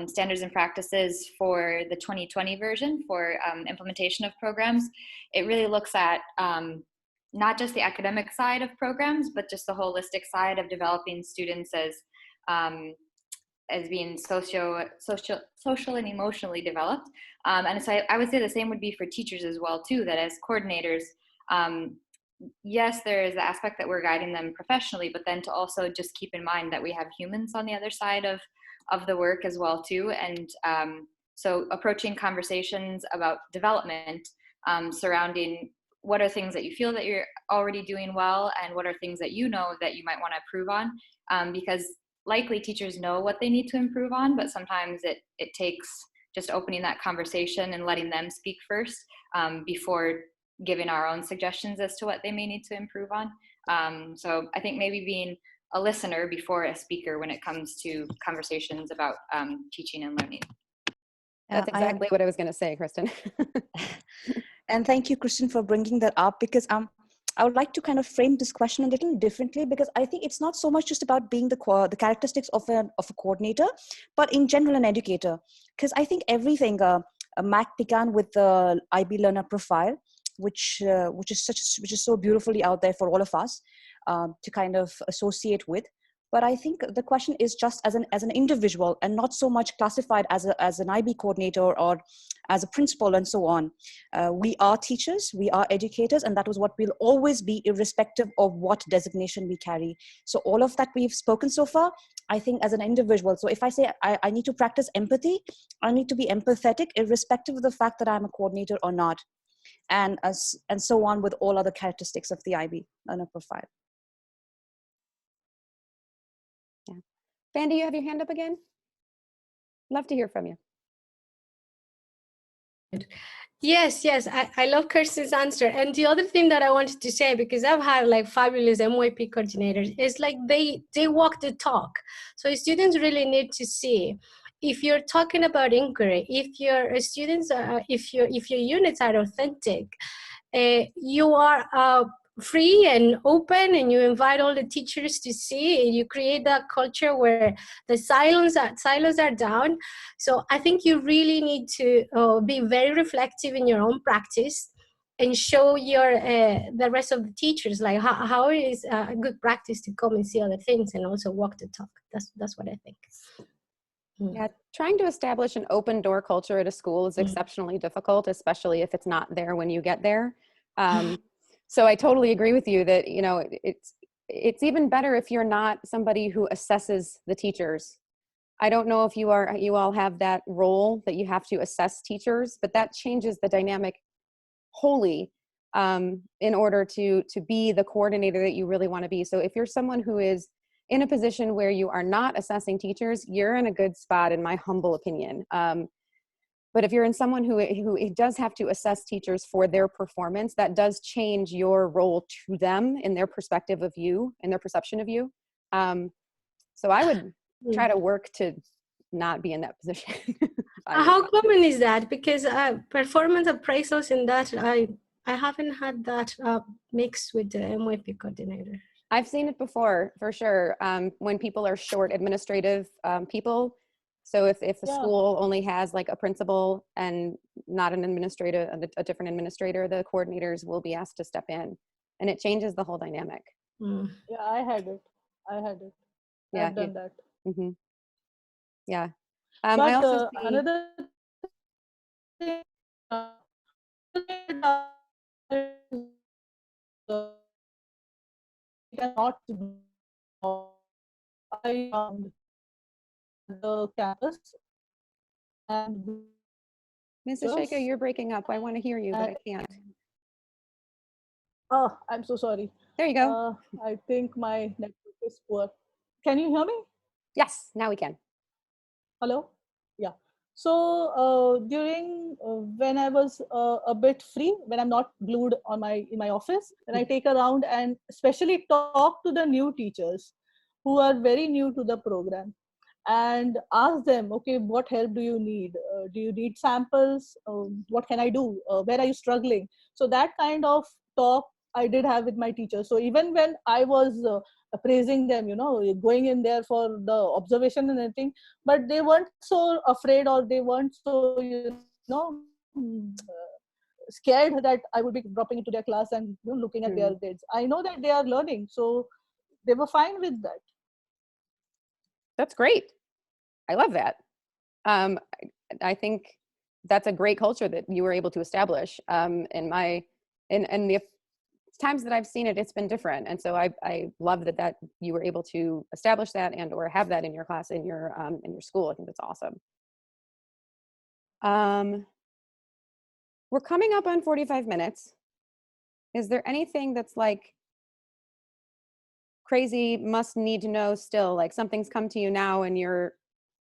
S10: standards and practices for the 2020 version for implementation of programs, it really looks at not just the academic side of programs, but just the holistic side of developing students as being social and emotionally developed. And so I would say the same would be for teachers as well too, that as coordinators, yes, there is the aspect that we're guiding them professionally, but then to also just keep in mind that we have humans on the other side of the work as well too. And so approaching conversations about development surrounding what are things that you feel that you're already doing well and what are things that you know that you might want to improve on, because likely teachers know what they need to improve on, but sometimes it takes just opening that conversation and letting them speak first before giving our own suggestions as to what they may need to improve on. So I think maybe being a listener before a speaker when it comes to conversations about teaching and learning.
S2: That's exactly what I was going to say, Kristen.
S7: And thank you, Kristen, for bringing that up, because I would like to kind of frame this question a little differently, because I think it's not so much just about being the characteristics of a coordinator, but in general an educator. Because I think everything, Mac began with the IB learner profile, which is so beautifully out there for all of us to kind of associate with. But I think the question is just as an individual and not so much classified as an IB coordinator or as a principal and so on. We are teachers, we are educators, and that was what we'll always be, irrespective of what designation we carry. So all of that we've spoken so far, I think as an individual. So if I say I need to practice empathy, I need to be empathetic, irrespective of the fact that I'm a coordinator or not. And so on with all other characteristics of the IB learner profile.
S2: Yeah. Vandy, you have your hand up again? Love to hear from you.
S11: Yes, I love Kirsten's answer. And the other thing that I wanted to say, because I've had like fabulous MYP coordinators, is like they walk the talk. So students really need to see, if you're talking about inquiry, if your students are, if your units are authentic, you are free and open, and you invite all the teachers to see, and you create that culture where the silos are down. So I think you really need to be very reflective in your own practice and show your the rest of the teachers like how it is a good practice to come and see other things and also walk the talk. That's what I think.
S2: Yeah, trying to establish an open door culture at a school is exceptionally difficult, especially if it's not there when you get there. So I totally agree with you that, you know, it's even better if you're not somebody who assesses the teachers. I don't know if you all have that role that you have to assess teachers, but that changes the dynamic wholly in order to be the coordinator that you really want to be. So if you're someone who is in a position where you are not assessing teachers, you're in a good spot, in my humble opinion. But if you're in someone who does have to assess teachers for their performance, that does change your role to them in their perspective of you and their perception of you. So I would try to work to not be in that position.
S11: How common is that? Because performance appraisals in that, I haven't had that mixed with the MYP coordinator.
S2: I've seen it before, for sure, when people are short administrative people. So if the school only has like a principal and not an administrator, a different administrator, the coordinators will be asked to step in, and it changes the whole dynamic.
S1: Yeah, I had it.
S2: Yeah,
S1: I've done that.
S2: Mm-hmm. Yeah.
S1: But
S2: I also see
S1: another thing, cannot I found the campus and
S2: Mrs. Shaker, you're breaking up. I want to hear you, but I can't.
S1: Oh, I'm so sorry.
S2: There you go.
S1: I think my network is poor. Can you hear me?
S2: Yes, now we can.
S1: Hello? Yeah. So during when I was a bit free, when I'm not glued on in my office, then I take a round and especially talk to the new teachers who are very new to the program and ask them, okay, what help do you need? Do you need samples? What can I do? Where are you struggling? So that kind of talk I did have with my teachers. So even when I was praising them, you know, going in there for the observation and everything, but they weren't so afraid or they weren't so, you know, scared that I would be dropping into their class and looking at their grades. I know that they are learning, so they were fine with that.
S2: That's great. I love that. I think that's a great culture that you were able to establish. In the times that I've seen it, it's been different. And so I love that you were able to establish that and or have that in your class, in your school. I think that's awesome. We're coming up on 45 minutes. Is there anything that's like crazy, must need to know still, like something's come to you now and you're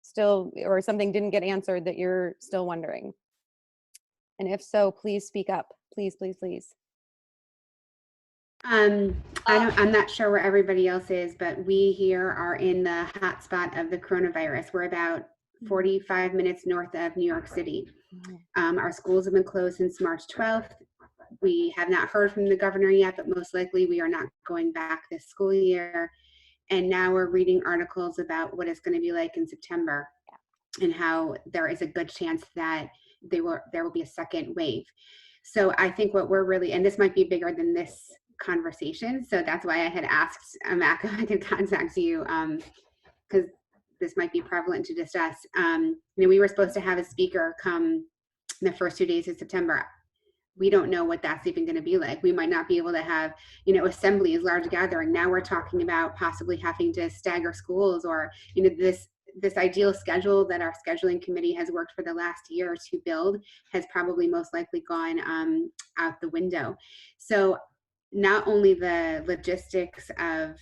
S2: still, or something didn't get answered that you're still wondering? And if so, please speak up. Please, please, please.
S12: I'm not sure where everybody else is, but we here are in the hotspot of the coronavirus. We're about 45 minutes north of New York City. Our schools have been closed since March 12th. We have not heard from the governor yet, but most likely we are not going back this school year. And now we're reading articles about what it's going to be like in September and how there is a good chance that there will be a second wave. So I think what we're really, and this might be bigger than this conversation, so that's why I had asked Mac if I could contact you, because this might be prevalent to discuss. We were supposed to have a speaker come the first 2 days of September. We don't know what that's even going to be like. We might not be able to have, assemblies, large gathering. Now we're talking about possibly having to stagger schools, or, this ideal schedule that our scheduling committee has worked for the last year to build has probably most likely gone out the window. So not only the logistics of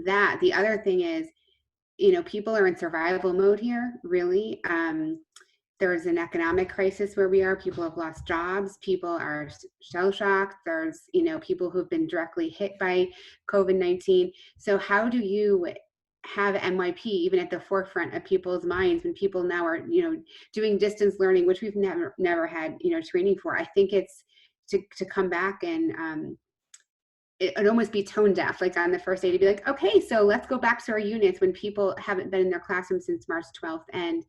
S12: that, the other thing is, people are in survival mode here, really. There's an economic crisis where we are. People have lost jobs. People are shell-shocked. There's, people who've been directly hit by COVID-19. So how do you have MYP even at the forefront of people's minds when people now are, doing distance learning, which we've never had, training for? I think it's to come back and it'd almost be tone deaf, like on the first day to be like, okay, so let's go back to our units when people haven't been in their classroom since March 12th and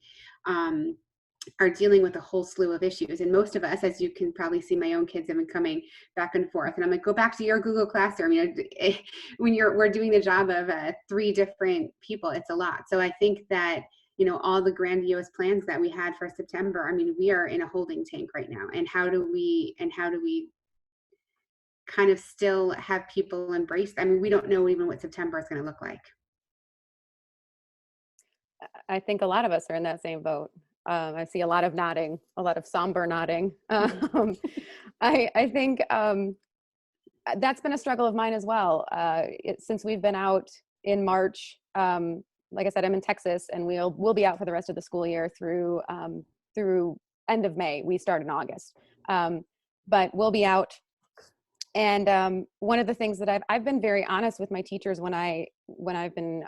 S12: are dealing with a whole slew of issues. And most of us, as you can probably see, my own kids have been coming back and forth. And I'm like, go back to your Google Classroom. You know, when we're doing the job of 3 different people, it's a lot. So I think that, you know, all the grandiose plans that we had for September, I mean, we are in a holding tank right now. And how do we kind of still have people embrace? I mean, we don't know even what September is going to look like.
S2: I think a lot of us are in that same boat. I see a lot of nodding, a lot of somber nodding. I think that's been a struggle of mine as well. Since we've been out in March, like I said, I'm in Texas, and we'll be out for the rest of the school year through end of May. We start in August, but we'll be out. And one of the things that I've been very honest with my teachers when I've been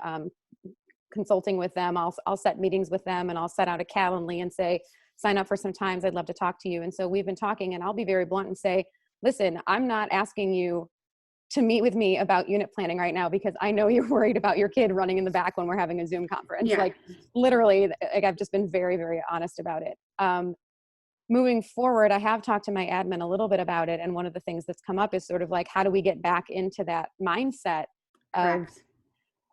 S2: consulting with them, I'll set meetings with them, and I'll set out a Calendly and say, sign up for some times. I'd love to talk to you. And so we've been talking, and I'll be very blunt and say, listen, I'm not asking you to meet with me about unit planning right now, because I know you're worried about your kid running in the back when we're having a Zoom conference.
S12: Yeah.
S2: Like literally, like I've just been very, very honest about it. Moving forward, I have talked to my admin a little bit about it. And one of the things that's come up is sort of like, how do we get back into that mindset of,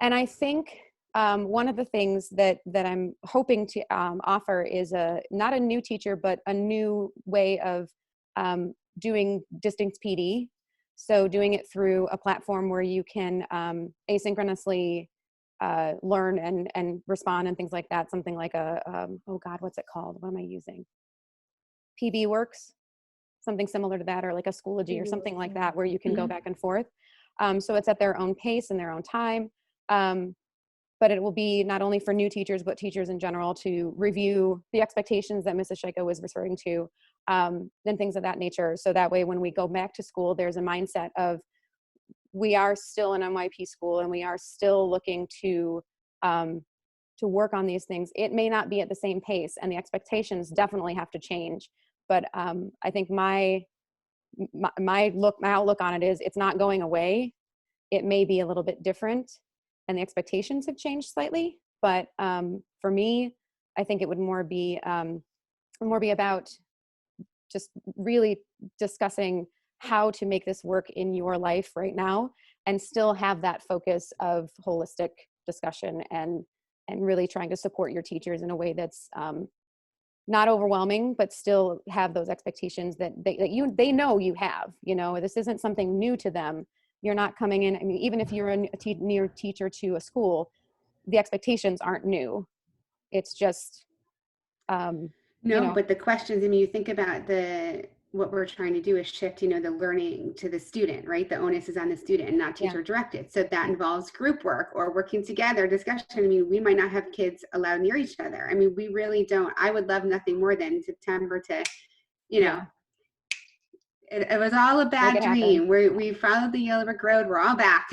S2: and I think one of the things that I'm hoping to offer is not a new teacher, but a new way of doing distance PD. So doing it through a platform where you can asynchronously learn and respond and things like that. Something like oh God, what's it called? What am I using? PB Works, something similar to that, or like a Schoology or something like that, where you can go back and forth. So it's at their own pace and their own time. But it will be not only for new teachers, but teachers in general to review the expectations that Mrs. Shaika was referring to, and things of that nature. So that way, when we go back to school, there's a mindset of, we are still an MYP school, and we are still looking to work on these things. It may not be at the same pace, and the expectations definitely have to change. But I think my outlook on it is, it's not going away. It may be a little bit different, and the expectations have changed slightly. But for me, I think it would more be about just really discussing how to make this work in your life right now, and still have that focus of holistic discussion and really trying to support your teachers in a way that's not overwhelming, but still have those expectations that they know you have. You know, this isn't something new to them. You're not coming in. I mean, even if you're a new teacher to a school, the expectations aren't new. It's just
S12: No,
S2: you know.
S12: but the questions, I mean, you think about what we're trying to do is shift, you know, the learning to the student, right? The onus is on the student and not teacher directed. So that involves group work or working together, discussion. I mean, we might not have kids allowed near each other. I mean, we really don't. I would love nothing more than September to, you know, it was all a bad dream. We followed the yellow brick road. We're all back.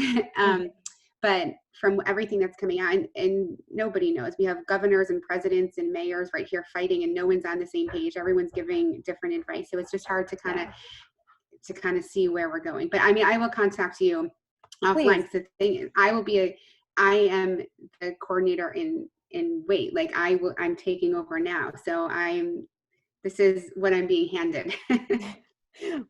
S12: But from everything that's coming out, and nobody knows. We have governors and presidents and mayors right here fighting, and no one's on the same page. Everyone's giving different advice. So it's just hard to kind of see where we're going. But I mean, I will contact you offline. The thing is, I am the coordinator in wait. Like I'm taking over now. So this is what I'm being handed.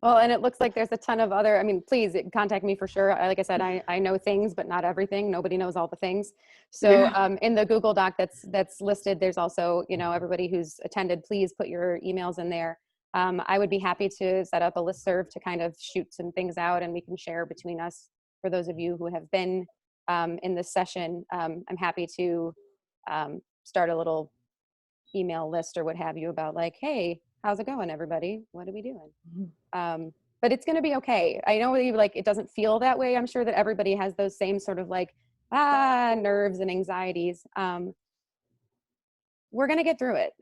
S2: Well, and it looks like there's a ton of other, I mean, please contact me for sure. Like I said, I know things, but not everything. Nobody knows all the things. So in the Google Doc that's listed, there's also, you know, everybody who's attended, please put your emails in there. I would be happy to set up a listserv to kind of shoot some things out, and we can share between us. For those of you who have been in this session, I'm happy to start a little email list or what have you about like, hey, how's it going, everybody? What are we doing? But it's going to be okay. I know like it doesn't feel that way. I'm sure that everybody has those same sort of like nerves and anxieties. We're going to get through it.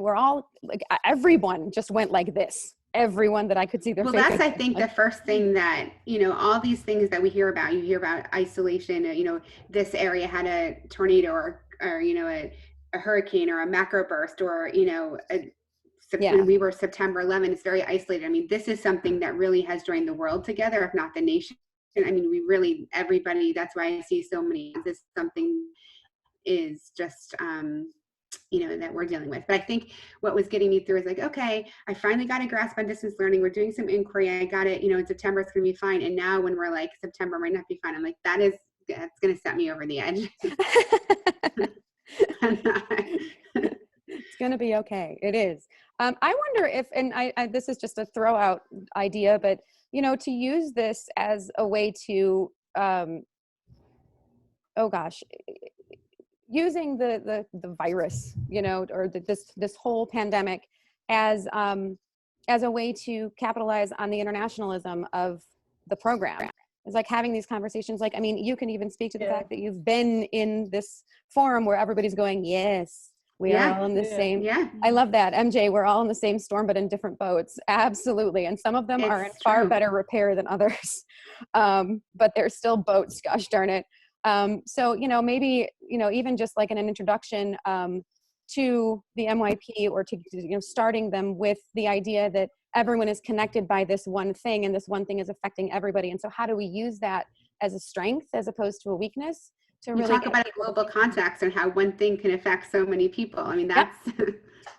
S2: We're all like, everyone just went like this. Everyone that I could see their
S12: face. Well, that's, I think, the first thing that, you know, all these things that we hear about, you hear about isolation, you know, this area had a tornado or you know, a hurricane or a macro burst, or, you know, when we were September 11, it's very isolated. I mean, this is something that really has joined the world together, if not the nation I mean, we really, everybody, that's why I see so many, this something is just, you know, that we're dealing with. But I think what was getting me through is like, okay, I finally got a grasp on distance learning. We're doing some inquiry. I got it, you know, in September, it's going to be fine. And now when we're like, September might not be fine, I'm like, that's going to set me over the edge.
S2: It's going to be okay. It is. I wonder if, and I this is just a throw out idea, but, you know, to use this as a way to, oh gosh, using the virus, you know, or this whole pandemic as a way to capitalize on the internationalism of the program. It's like having these conversations. Like, I mean, you can even speak to the fact that you've been in this forum where everybody's going, yes, we are all in the same.
S12: Yeah.
S2: I love that. MJ, we're all in the same storm, but in different boats. Absolutely. And some of them are in far better repair than others. But they're still boats, gosh darn it. So, you know, maybe, you know, even just like an introduction to the MYP, or to, you know, starting them with the idea that everyone is connected by this one thing, and this one thing is affecting everybody. And so how do we use that as a strength as opposed to a weakness? To
S12: you
S2: really
S12: talk about a global context and how one thing can affect so many people. I mean, that's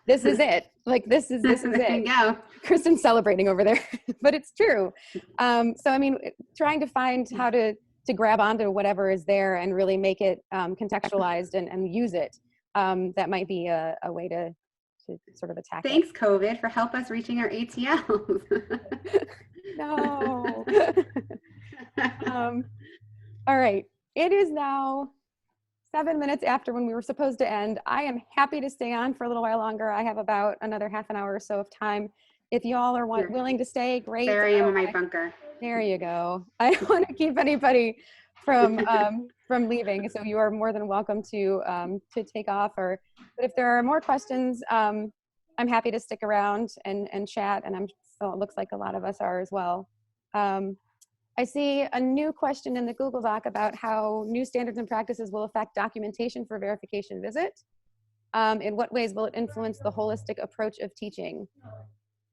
S2: this is it. Like, this is
S12: there
S2: it.
S12: you go.
S2: Kristen's celebrating over there, but it's true. So, I mean, trying to find how to grab onto whatever is there and really make it contextualized and use it. That might be a way to sort of attack
S12: Thanks, COVID, for help us reaching our ATLs.
S2: No. All right. It is now 7 minutes after when we were supposed to end. I am happy to stay on for a little while longer. I have about another half an hour or so of time. If you all are willing to stay, great.
S12: There I am in my bunker.
S2: There you go. I don't want to keep anybody from leaving, so you are more than welcome to take off. But if there are more questions, I'm happy to stick around and chat. And so it looks like a lot of us are as well. I see a new question in the Google Doc about how new standards and practices will affect documentation for verification visit. In what ways will it influence the holistic approach of teaching?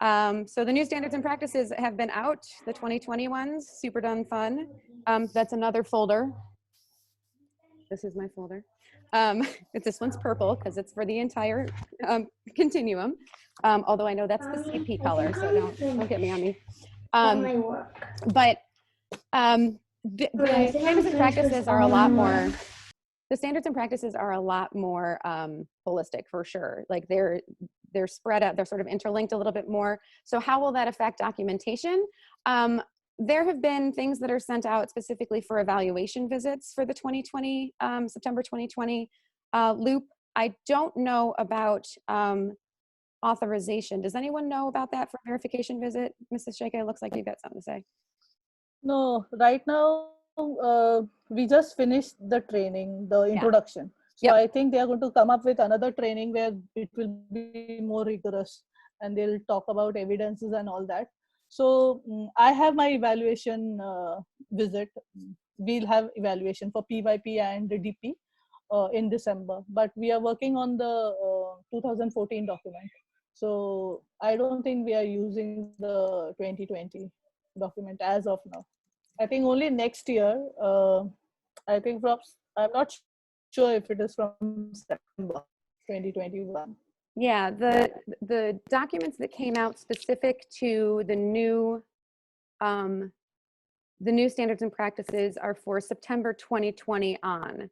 S2: So the new standards and practices have been out, the 2020 ones, super done fun. That's another folder. This is my folder. This one's purple because it's for the entire continuum. Although I know that's the CP color, so don't get me on me. But the standards and practices are a lot more. The standards and practices are a lot more holistic, for sure. Like they're spread out, they're sort of interlinked a little bit more. So how will that affect documentation? There have been things that are sent out specifically for evaluation visits for the 2020, September 2020 loop. I don't know about authorization. Does anyone know about that for verification visit? Mrs. Sheikha, it looks like you've got something to say.
S1: No, right now we just finished the training, the introduction. So I think they are going to come up with another training where it will be more rigorous and they'll talk about evidences and all that. So I have my evaluation visit. We'll have evaluation for PYP and DP in December, but we are working on the 2014 document. So I don't think we are using the 2020 document as of now. I think only next year. I think I'm not sure if it is from September 2021.
S2: Yeah, the documents that came out specific to the new standards and practices are for September 2020 on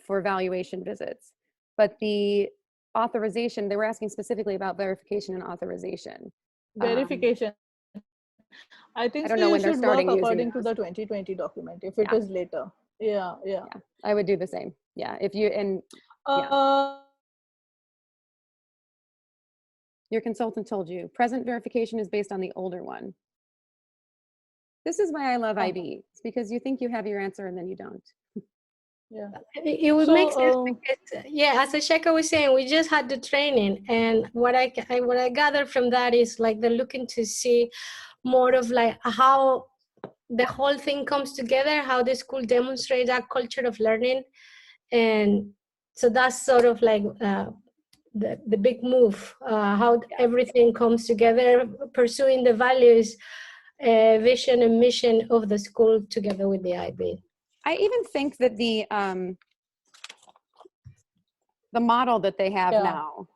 S2: for evaluation visits. But the authorization, they were asking specifically about verification and authorization.
S1: Verification. I think
S2: I don't know when they're
S1: should
S2: starting
S1: work
S2: using
S1: according to the 2020 document if it is later. Yeah.
S2: I would do the same. Yeah, if you your consultant told you present verification is based on the older one. This is why I love IB. It's because you think you have your answer and then you don't.
S1: Yeah,
S11: it would make sense because, as Asheka was saying, we just had the training, and what I gathered from that is like they're looking to see more of like how the whole thing comes together, how the school demonstrates that culture of learning, and so that's sort of like the big move, how everything comes together, pursuing the values vision and mission of the school together with the IB.
S2: I even think that the model that they have now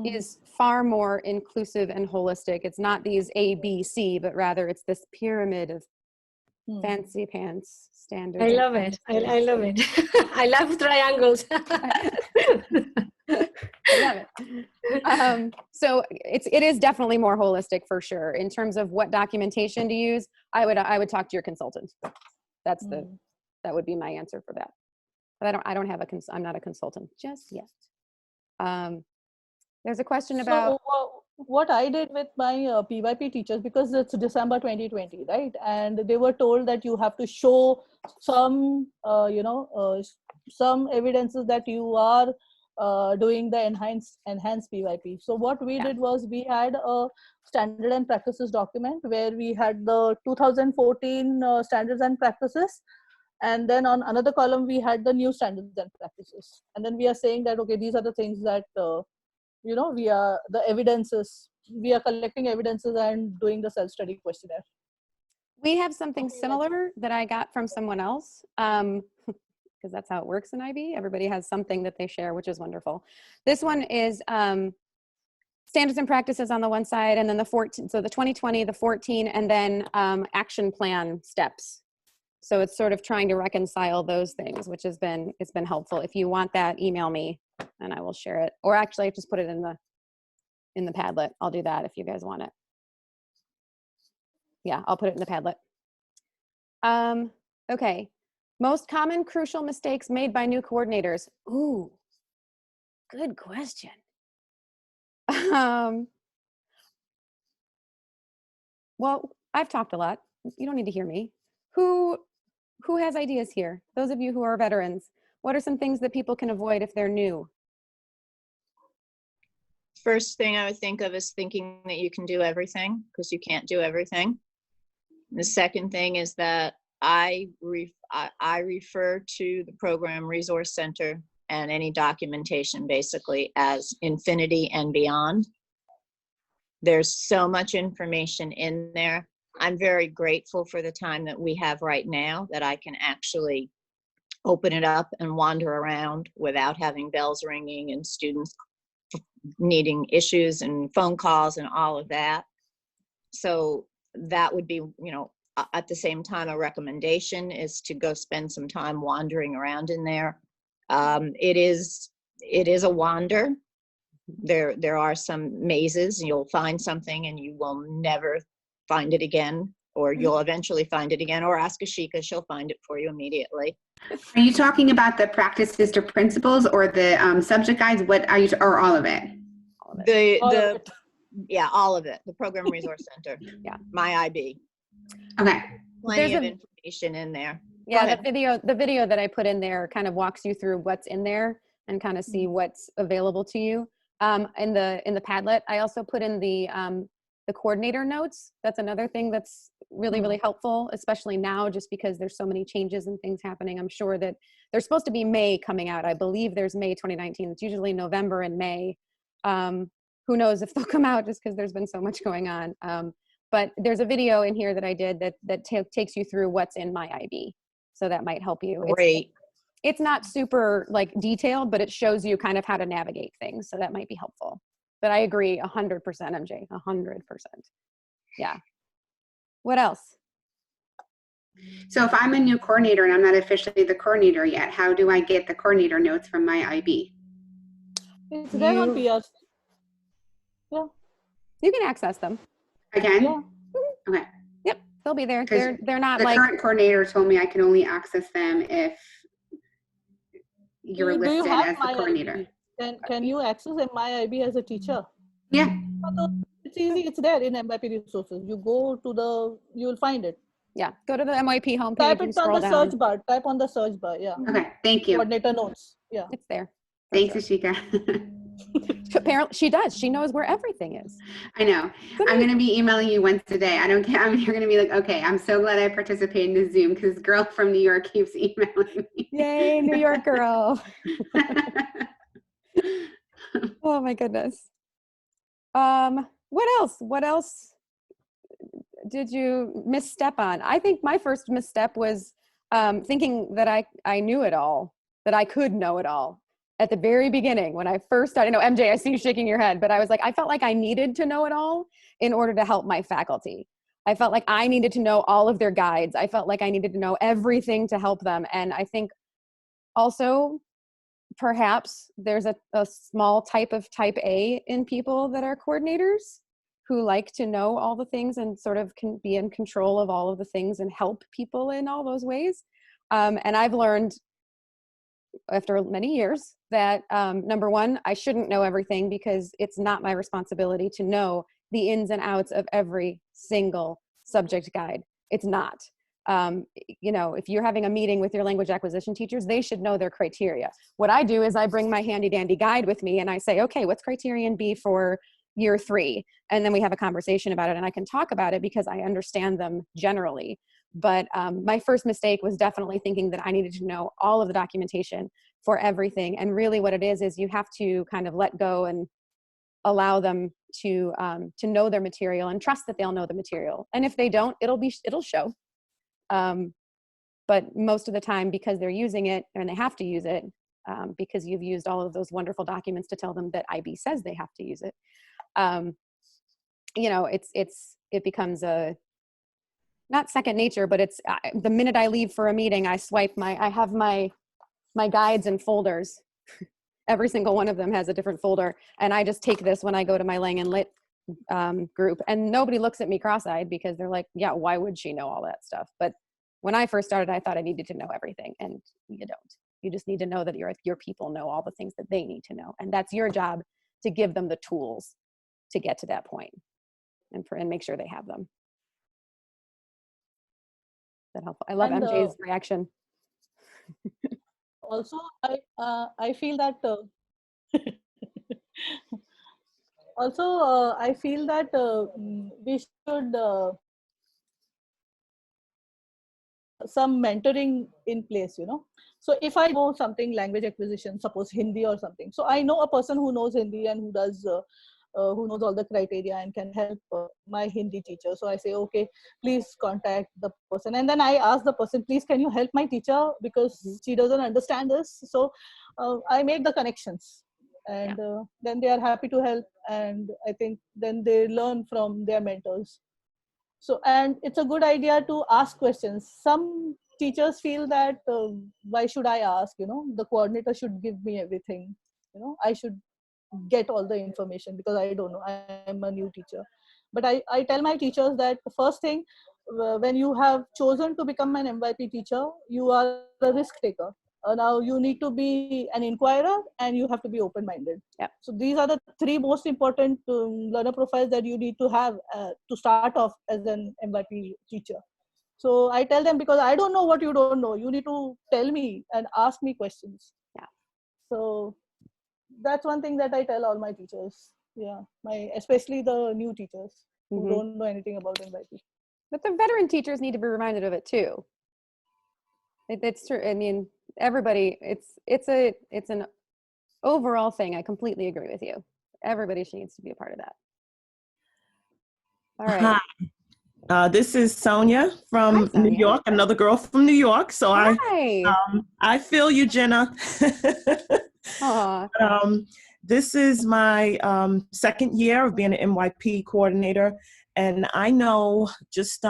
S2: is far more inclusive and holistic. It's not these A, B, C, but rather it's this pyramid of fancy pants standards.
S11: I love it. I love it. I love triangles.
S2: I love it. So it is definitely more holistic for sure. In terms of what documentation to use, I would talk to your consultant. That's that would be my answer for that. But I don't have I'm not a consultant just yet. There's a question about
S1: what I did with my PYP teachers, because it's December 2020, right? And they were told that you have to show some, some evidences that you are doing the enhanced PYP. So what we did was we had a standard and practices document where we had the 2014 standards and practices. And then on another column, we had the new standards and practices. And then we are saying that, okay, these are the things that, we are the evidences, we are collecting evidences and doing the self-study questionnaire.
S2: We have something similar that I got from someone else, because that's how it works in IB. Everybody has something that they share, which is wonderful. This one is standards and practices on the one side, and then the 14, so the 2020, the 14, and then action plan steps. So it's sort of trying to reconcile those things, which it's been helpful. If you want that, email me and I will share it. Or actually I just put it in the Padlet. I'll do that if you guys want it. Yeah, I'll put it in the Padlet. Okay. Most common crucial mistakes made by new coordinators. Ooh, good question. Well, I've talked a lot. You don't need to hear me. Who has ideas here? Those of you who are veterans, what are some things that people can avoid if they're new?
S5: First thing I would think of is thinking that you can do everything, because you can't do everything. The second thing is that I refer to the Program Resource Center and any documentation basically as infinity and beyond. There's so much information in there. I'm very grateful for the time that we have right now, that I can actually open it up and wander around without having bells ringing and students needing issues and phone calls and all of that. So that would be, at the same time, a recommendation is to go spend some time wandering around in there. It is a wander. There are some mazes. You'll find something and you will never find it again, or you'll eventually find it again, or ask Ashika, she'll find it for you immediately.
S12: Are you talking about the practices to principles or the subject guides? What are you, or all of it?
S5: Yeah, all of it. The Program Resource Center. Yeah, my IB.
S12: Okay.
S5: Plenty of information in there.
S2: Yeah, the video that I put in there kind of walks you through what's in there and kind of see what's available to you. In the Padlet, I also put in the coordinator notes. That's another thing that's really, really helpful, especially now, just because there's so many changes and things happening. I'm sure that there's supposed to be May coming out. I believe there's May 2019. It's usually November and May. Who knows if they'll come out, just because there's been so much going on. But there's a video in here that I did that takes you through what's in my IB. So that might help you.
S5: Great.
S2: It's not super detailed, but it shows you kind of how to navigate things. So that might be helpful. But I agree 100%, MJ, 100%. Yeah. What else?
S12: So if I'm a new coordinator and I'm not officially the coordinator yet, how do I get the coordinator notes from my IB?
S1: It's there on PRC. Yeah.
S2: You can access them.
S12: I can?
S1: Yeah.
S12: Okay.
S2: Yep, they'll be there. They're not
S12: the current coordinator told me I can only access them if you're listed as the coordinator.
S1: Can you access MYIB as a teacher?
S12: Yeah.
S1: It's easy. It's there in MYP resources. You go to you'll find it.
S2: Yeah. Go to the MYP homepage.
S1: Type
S2: and
S1: it on the search bar. Type on the search bar. Yeah.
S12: Okay. Thank you.
S1: Coordinator notes. Yeah.
S2: It's there.
S12: Thanks, Ashika.
S2: Apparently she does. She knows where everything is.
S12: I know. I'm going to be emailing you once a day. I don't care. You're going to be like, okay, I'm so glad I participated in the Zoom because this girl from New York keeps emailing me.
S2: Yay, New York girl. Oh my goodness. What else? did you misstep on? I think my first misstep was thinking that I knew it all, that I could know it all. At the very beginning, when I first started, no, MJ, I see you shaking your head, but I was like, I felt like I needed to know it all in order to help my faculty. I felt like I needed to know all of their guides. I felt like I needed to know everything to help them. And I think also, perhaps there's a small type of type A in people that are coordinators who like to know all the things and sort of can be in control of all of the things and help people in all those ways. And I've learned after many years that number one, I shouldn't know everything because it's not my responsibility to know the ins and outs of every single subject guide. It's not. You know, if you're having a meeting with your language acquisition teachers, they should know their criteria. What I do is I bring my handy dandy guide with me and I say, okay, what's criterion B for year 3? And then we have a conversation about it and I can talk about it because I understand them generally. But my first mistake was definitely thinking that I needed to know all of the documentation for everything. And really what it is you have to kind of let go and allow them to know their material and trust that they'll know the material. And if they don't, it'll show. But most of the time, because they're using it and they have to use it, because you've used all of those wonderful documents to tell them that IB says they have to use it, you know, it becomes not second nature, but it's the minute I leave for a meeting, I have my guides and folders. Every single one of them has a different folder. And I just take this when I go to my Lang and Lit group, and nobody looks at me cross-eyed because they're like, yeah, why would she know all that stuff? But when I first started, I thought I needed to know everything, and you don't. You just need to know that your people know all the things that they need to know. And that's your job, to give them the tools to get to that point and make sure they have them. That helpful. I love
S1: And,
S2: MJ's reaction.
S1: Also, I feel that I feel that we should some mentoring in place, you know. So if I know something language acquisition, suppose Hindi or something, so I know a person who knows Hindi and who does who knows all the criteria and can help my Hindi teacher. So I say, okay, please contact the person, and then I ask the person, please can you help my teacher because she doesn't understand this. So I make the connections, and then they are happy to help, and I think then they learn from their mentors. So, and it's a good idea to ask questions. Some teachers feel that why should I ask, you know, the coordinator should give me everything, you know, I should get all the information because I don't know, I'm a new teacher. But I tell my teachers that the first thing, when you have chosen to become an MYP teacher, you are a risk taker. Now you need to be an inquirer and you have to be open-minded.
S2: Yeah.
S1: So these are the 3 most important learner profiles that you need to have to start off as an MYP teacher. So I tell them, because I don't know what you don't know, you need to tell me and ask me questions.
S2: Yeah.
S1: So that's one thing that I tell all my teachers. Yeah, especially the new teachers who don't know anything about MYP.
S2: But the veteran teachers need to be reminded of it too. It's true. I mean, everybody. It's an overall thing. I completely agree with you. Everybody needs to be a part of that. All right.
S13: Hi. This is Sonia from New York, another girl from New York. So I feel you, Jenna. This is my second year of being an MYP coordinator. And I know just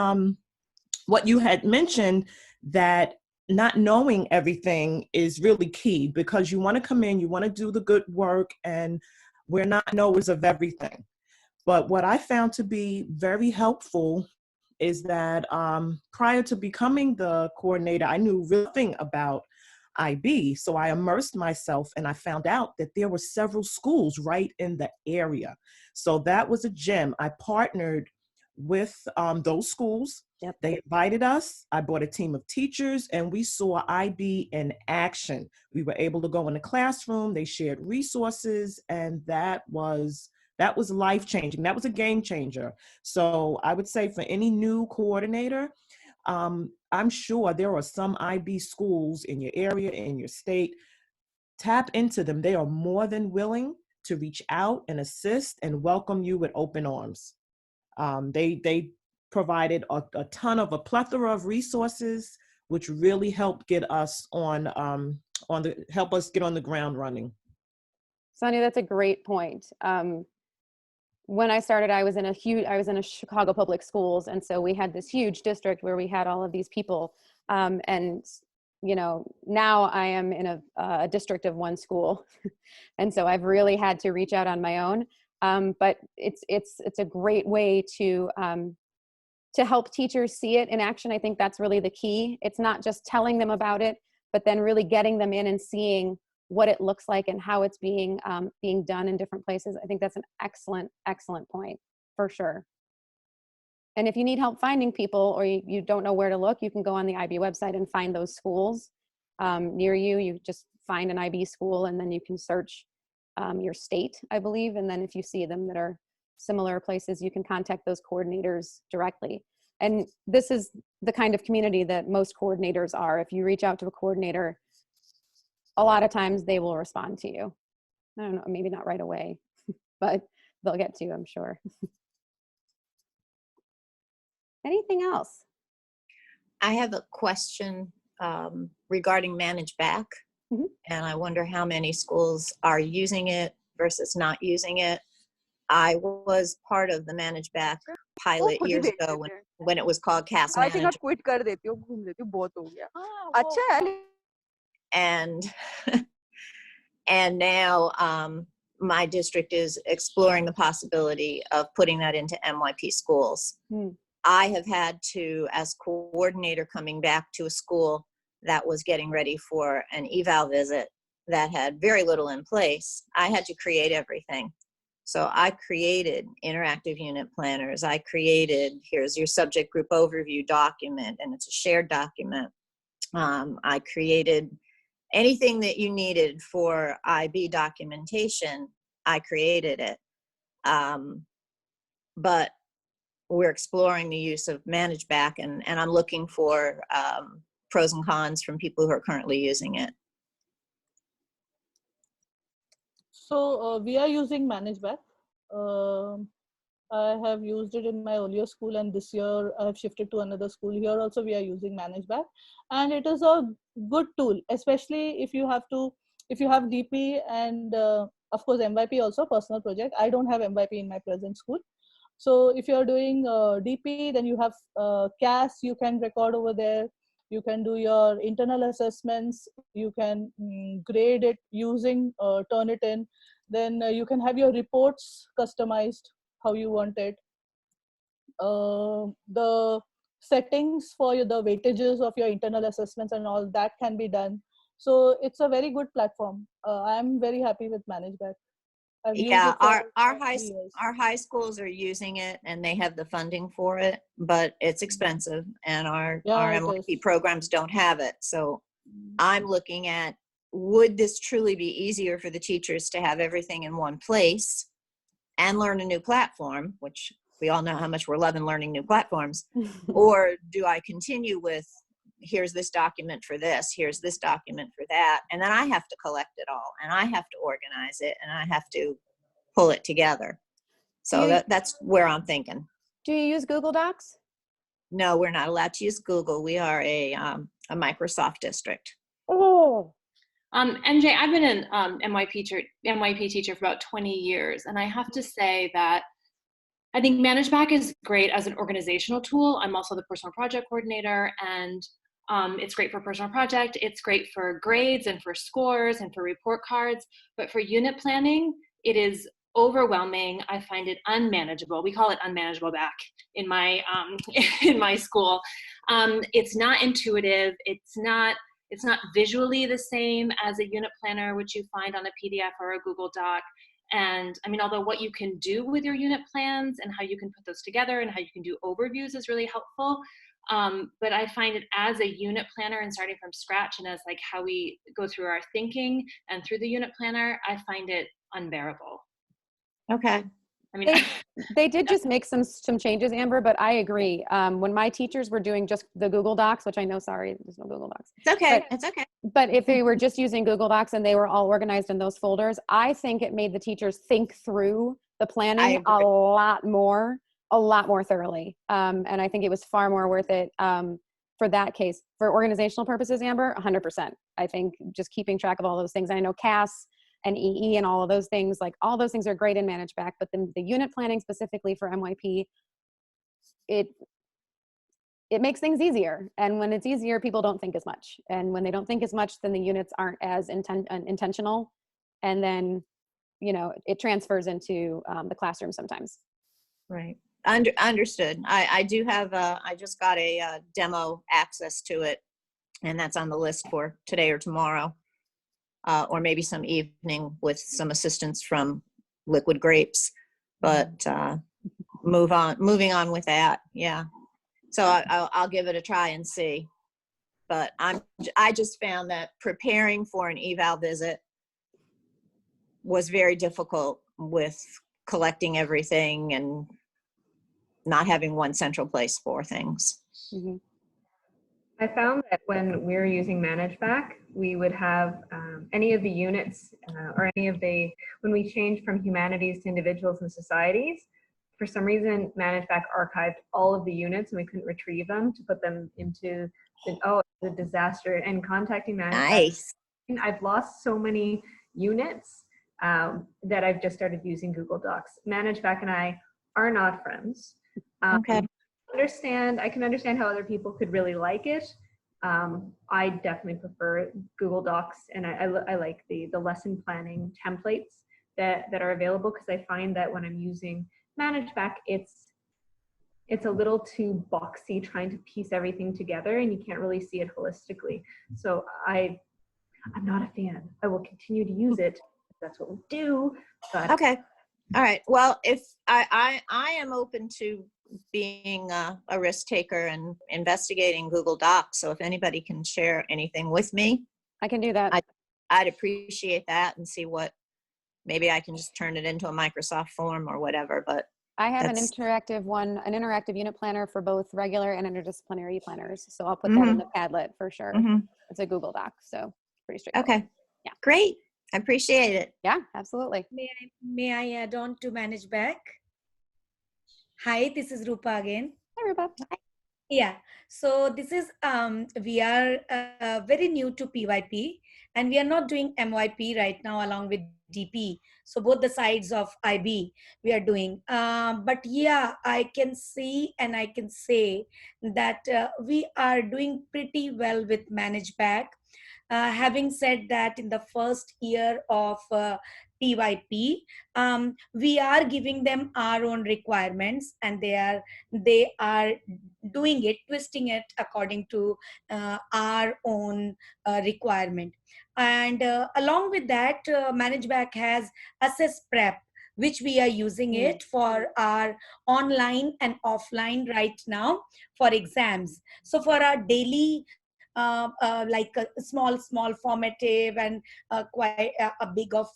S13: what you had mentioned, that not knowing everything is really key, because you want to come in, you want to do the good work, and we're not knowers of everything. But what I found to be very helpful is that prior to becoming the coordinator, I knew nothing about IB. So I immersed myself and I found out that there were several schools right in the area. So that was a gem. I partnered with those schools.
S2: Yep.
S13: They invited us. I brought a team of teachers and we saw IB in action. We were able to go in the classroom. They shared resources, and that was life-changing. That was a game changer. So I would say for any new coordinator, I'm sure there are some IB schools in your area, in your state. Tap into them. They are more than willing to reach out and assist and welcome you with open arms. They provided a ton of a plethora of resources, which really helped get us help us get on the ground running.
S2: Sonia, that's a great point. When I started, I was in a Chicago public schools. And so we had this huge district where we had all of these people. And, you know, now I am in a district of one school. And so I've really had to reach out on my own. But it's a great way to help teachers see it in action. I think that's really the key. It's not just telling them about it, but then really getting them in and seeing what it looks like and how it's being done in different places. I think that's an excellent point, for sure. And if you need help finding people, or you don't know where to look, you can go on the IB website and find those schools near you. You just find an IB school, and then you can search your state, I believe. And then if you see them that are similar places, you can contact those coordinators directly. And this is the kind of community that most coordinators are. If you reach out to a coordinator, a lot of times they will respond to you. I don't know, maybe not right away, but they'll get to you, I'm sure. Anything else?
S5: I have a question regarding Manage Back.
S2: Mm-hmm.
S5: And I wonder how many schools are using it versus not using it. I was part of the Manage Back pilot years ago when it was called Cast
S14: I think I
S5: Manager.
S14: quit कर देती हूँ, घूम लेती हूँ, बहुत हो गया. अच्छा है.
S5: And now my district is exploring the possibility of putting that into MYP schools. I have had to, as coordinator coming back to a school that was getting ready for an eval visit that had very little in place, I had to create everything. So I created interactive unit planners. I created, here's your subject group overview document, and it's a shared document. I created anything that you needed for IB documentation, I created it. But we're exploring the use of Manage Back, and I'm looking for pros and cons from people who are currently using it.
S1: So we are using Manage Back. I have used it in my earlier school, and this year I have shifted to another school. Here also we are using Manage Back, and it is a good tool, especially if you have DP and of course MYP also, personal project. I don't have MYP in my present school. So if you're doing DP, then you have CAS, you can record over there. You can do your internal assessments. You can grade it using Turnitin. Then you can have your reports customized how you want it. The settings for the weightages of your internal assessments and all that can be done. So it's a very good platform. I'm very happy with Manage Back.
S5: Yeah, our high schools are using it, and they have the funding for it, but it's expensive, and our MYP programs don't have it. So I'm looking at, would this truly be easier for the teachers to have everything in one place and learn a new platform, which we all know how much we're loving learning new platforms, or do I continue with, here's this document for this, here's this document for that, and then I have to collect it all, and I have to organize it, and I have to pull it together. So that's where I'm thinking.
S2: Do you use Google Docs?
S5: No, we're not allowed to use Google. We are a Microsoft district.
S2: Oh.
S15: MJ, I've been an MYP teacher for about 20 years, and I have to say that I think Manage Back is great as an organizational tool. I'm also the personal project coordinator, and it's great for personal project. It's great for grades and for scores and for report cards. But for unit planning, it is overwhelming. I find it unmanageable. We call it unmanageable back in my in my school. It's not intuitive. It's not visually the same as a unit planner, which you find on a PDF or a Google Doc. And I mean, although what you can do with your unit plans and how you can put those together and how you can do overviews is really helpful. But I find it as a unit planner and starting from scratch, and as like how we go through our thinking and through the unit planner, I find it unbearable.
S5: Okay.
S15: I mean,
S2: they did just make some changes, Amber, but I agree. When my teachers were doing just the Google Docs, which I know, sorry, there's no Google Docs.
S5: It's okay. It's okay.
S2: But if they were just using Google Docs and they were all organized in those folders, I think it made the teachers think through the planning a lot more a lot more thoroughly. And I think it was far more worth it for that case. For organizational purposes, Amber, 100%. I think just keeping track of all those things. I know CAS and EE and all of those things, like all those things are great in ManageBack, but then the unit planning specifically for MYP, it makes things easier. And when it's easier, people don't think as much. And when they don't think as much, then the units aren't as intentional. And then, you know, it transfers into the classroom sometimes.
S5: Right. Understood. I do have I just got a demo access to it, and that's on the list for today or tomorrow, or maybe some evening with some assistance from Liquid Grapes. But moving on with that. Yeah. So I'll give it a try and see. But I just found that preparing for an eval visit was very difficult with collecting everything and not having one central place for things.
S2: Mm-hmm.
S4: I found that when we were using ManageBack, we would have any of the units or any of when we changed from humanities to individuals and societies, for some reason, ManageBack archived all of the units and we couldn't retrieve them to put them into the disaster. And contacting ManageBack,
S5: nice.
S4: I've lost so many units that I've just started using Google Docs. ManageBack and I are not friends.
S5: Okay.
S4: I can understand how other people could really like it. I definitely prefer Google Docs, and I like the lesson planning templates that are available, because I find that when I'm using ManageBack, it's a little too boxy trying to piece everything together, and you can't really see it holistically. So I'm not a fan. I will continue to use it. That's what we'll do. But
S5: okay. All right. Well, if I am open to being a risk taker and investigating Google Docs. So if anybody can share anything with me,
S2: I can do that.
S5: I'd appreciate that, and see what, maybe I can just turn it into a Microsoft form or whatever. But
S2: I have an interactive unit planner for both regular and interdisciplinary planners. So I'll put that in the Padlet for sure. It's a Google Doc, so pretty straightforward.
S5: Okay. Yeah. Great. I appreciate it.
S2: Yeah, absolutely.
S8: May I add on to ManageBack? Hi, this is Rupa again.
S2: Hi, Rupa. Hi.
S8: Yeah, so this is, we are very new to PYP, and we are not doing MYP right now along with DP. So both the sides of IB we are doing. But yeah, I can see and I can say that we are doing pretty well with ManageBack. Having said that, in the first year of PYP, we are giving them our own requirements, and they are doing it, twisting it according to our own requirement. And along with that, ManageBack has Assess Prep, which we are using it for our online and offline right now for exams. So for our daily like a small formative and quite a big of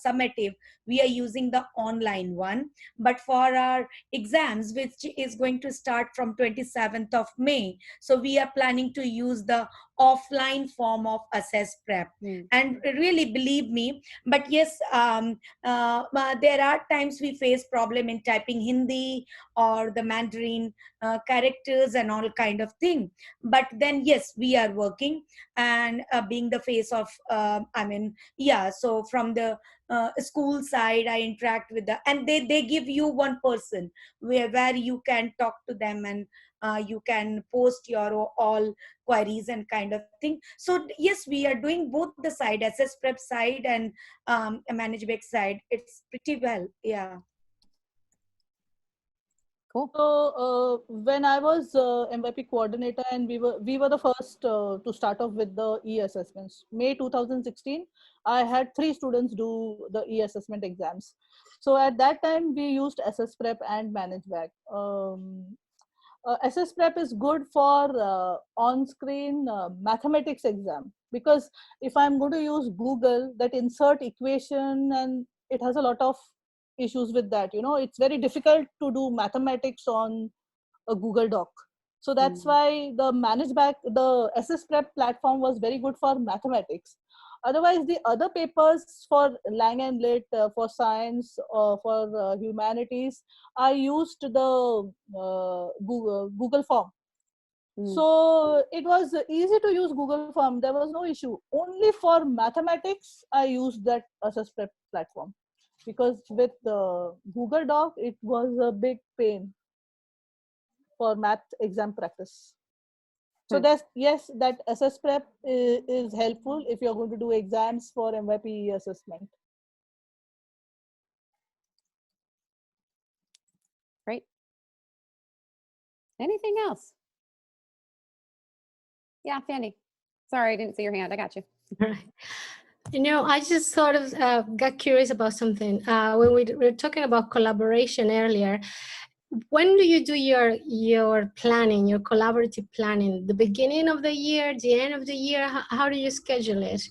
S8: summative, we are using the online one. But for our exams, which is going to start from 27th of May, so we are planning to use the offline form of Assess Prep. And really, believe me, but yes, there are times we face problem in typing Hindi or the Mandarin characters and all kind of thing. But then yes, we are working, and being the face of so from the school side, I interact with and they give you one person where you can talk to them, and you can post your all queries and kind of thing. So yes, we are doing both the side, Assess Prep side and ManageBack side. It's pretty well. Yeah.
S2: Cool.
S1: So when I was MYP coordinator, and we were the first to start off with the e-assessments. May 2016, I had 3 students do the e-assessment exams. So at that time, we used Assess Prep and ManageBack. Assess Prep is good for on-screen mathematics exam, because if I'm going to use Google, that insert equation, and it has a lot of issues with that. You know, it's very difficult to do mathematics on a Google Doc. So that's why the ManageBack, the Assess Prep platform was very good for mathematics. Otherwise, the other papers for Lang and Lit, for science, for humanities, I used the Google form. So it was easy to use Google form. There was no issue. Only for mathematics, I used that Assess Prep platform, because with Google Doc, it was a big pain for math exam practice. So that's, yes, that Assess Prep is helpful if you're going to do exams for MYP assessment.
S2: Great. Anything else? Yeah, Fanny. Sorry, I didn't see your hand. I got you.
S11: You know, I just sort of got curious about something. When we were talking about collaboration earlier, when do you do your planning, your collaborative planning? The beginning of the year, the end of the year? How do you schedule it?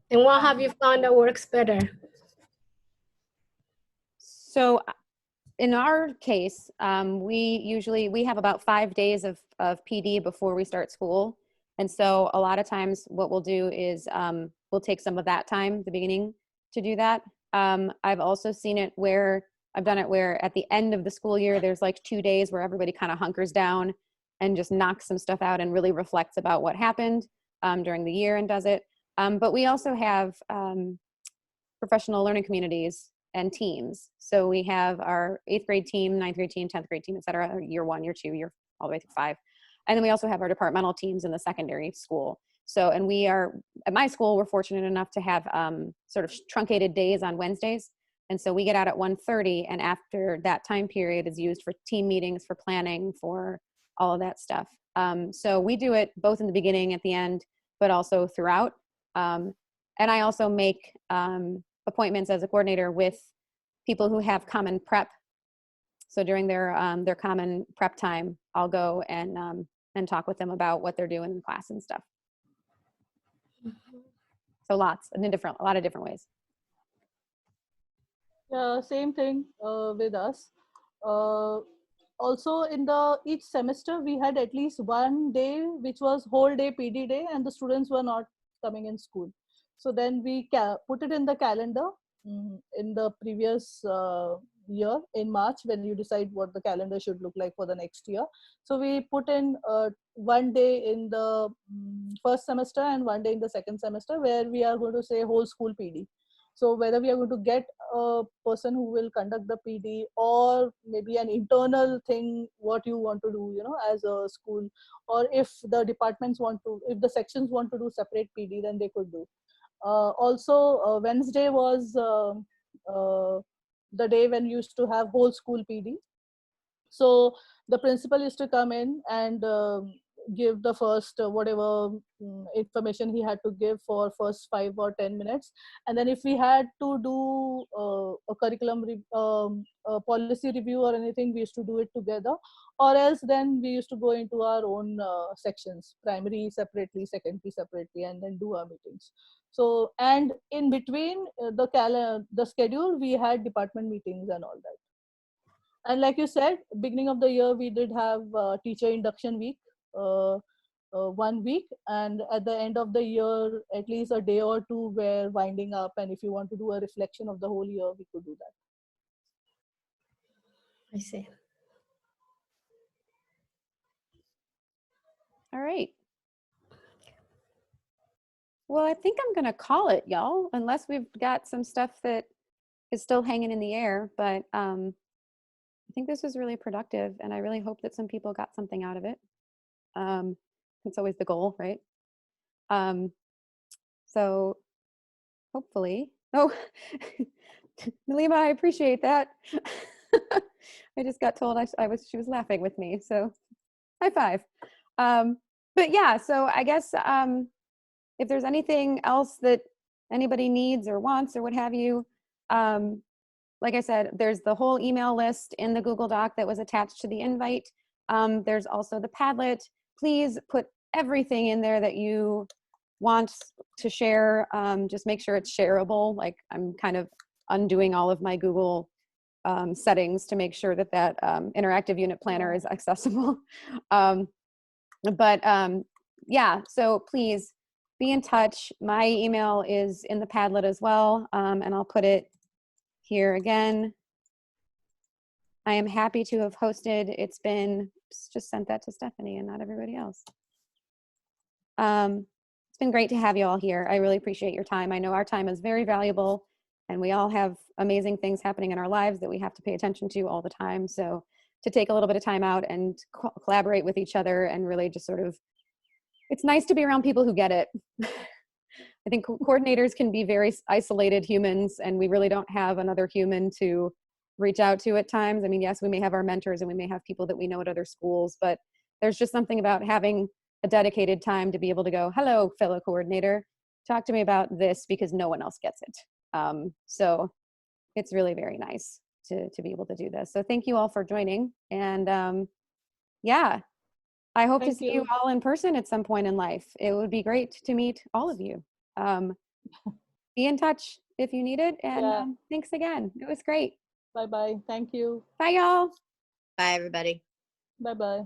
S11: And what have you found that works better?
S2: So in our case, we have about 5 days of PD before we start school. And so a lot of times what we'll do is we'll take some of that time, the beginning, to do that. I've also seen it where I've done it where at the end of the school year, there's like 2 days where everybody kind of hunkers down and just knocks some stuff out and really reflects about what happened during the year and does it. But we also have professional learning communities and teams. So we have our 8th grade team, 9th grade team, 10th grade team, et cetera, year 1, year 2, year all the way through 5. And then we also have our departmental teams in the secondary school. So, and we are, at my school, we're fortunate enough to have sort of truncated days on Wednesdays. And so we get out at 1:30, and after that time period is used for team meetings, for planning, for all of that stuff. So we do it both in the beginning, at the end, but also throughout. And I also make appointments as a coordinator with people who have common prep. So during their common prep time, I'll go and talk with them about what they're doing in class and stuff. So a lot of different ways.
S1: Same thing with us. Also, in each semester, we had at least one day which was whole day PD day, and the students were not coming in school. So then we put it in the calendar in the previous year in March, when you decide what the calendar should look like for the next year. So we put in one day in the first semester and one day in the second semester, where we are going to say whole school PD. So whether we are going to get a person who will conduct the PD, or maybe an internal thing, what you want to do, as a school, or if the departments if the sections want to do separate PD, then they could do. Also, Wednesday was the day when you used to have whole school PD. So the principal used to come in and give the first whatever information he had to give for first 5 or 10 minutes. And then if we had to do a curriculum policy review or anything, we used to do it together, or else then we used to go into our own sections, primary separately, secondary separately, and then do our meetings. So, and in between the schedule, we had department meetings and all that. And like you said, beginning of the year, we did have teacher induction week, 1 week. And at the end of the year, at least a day or 2 were winding up. And if you want to do a reflection of the whole year, we could do that.
S11: I see.
S2: All right. Well, I think I'm going to call it, y'all, unless we've got some stuff that is still hanging in the air. But I think this was really productive, and I really hope that some people got something out of it. It's always the goal, right? So hopefully, Nalima, I appreciate that. I just got told she was laughing with me, so high five. But yeah, so I guess if there's anything else that anybody needs or wants or what have you, like I said, there's the whole email list in the Google Doc that was attached to the invite. There's also the Padlet. Please put everything in there that you want to share. Just make sure it's shareable. Like, I'm kind of undoing all of my Google settings to make sure that interactive unit planner is accessible. Yeah, so please be in touch. My email is in the Padlet as well, and I'll put it here again. I am happy to have hosted. It's been, just sent that to Stephanie and not everybody else. It's been great to have you all here. I really appreciate your time. I know our time is very valuable, and we all have amazing things happening in our lives that we have to pay attention to all the time. So to take a little bit of time out and collaborate with each other and really just sort of, it's nice to be around people who get it. I think coordinators can be very isolated humans, and we really don't have another human to reach out to at times. I mean, yes, we may have our mentors and we may have people that we know at other schools, but there's just something about having a dedicated time to be able to go, hello, fellow coordinator, talk to me about this, because no one else gets it. So it's really very nice to be able to do this. So thank you all for joining. And yeah, I hope to see you all in person at some point in life. It would be great to meet all of you. Be in touch if you need it. And thanks again. It was great.
S1: Bye-bye. Thank you.
S2: Bye, y'all.
S5: Bye, everybody.
S1: Bye-bye.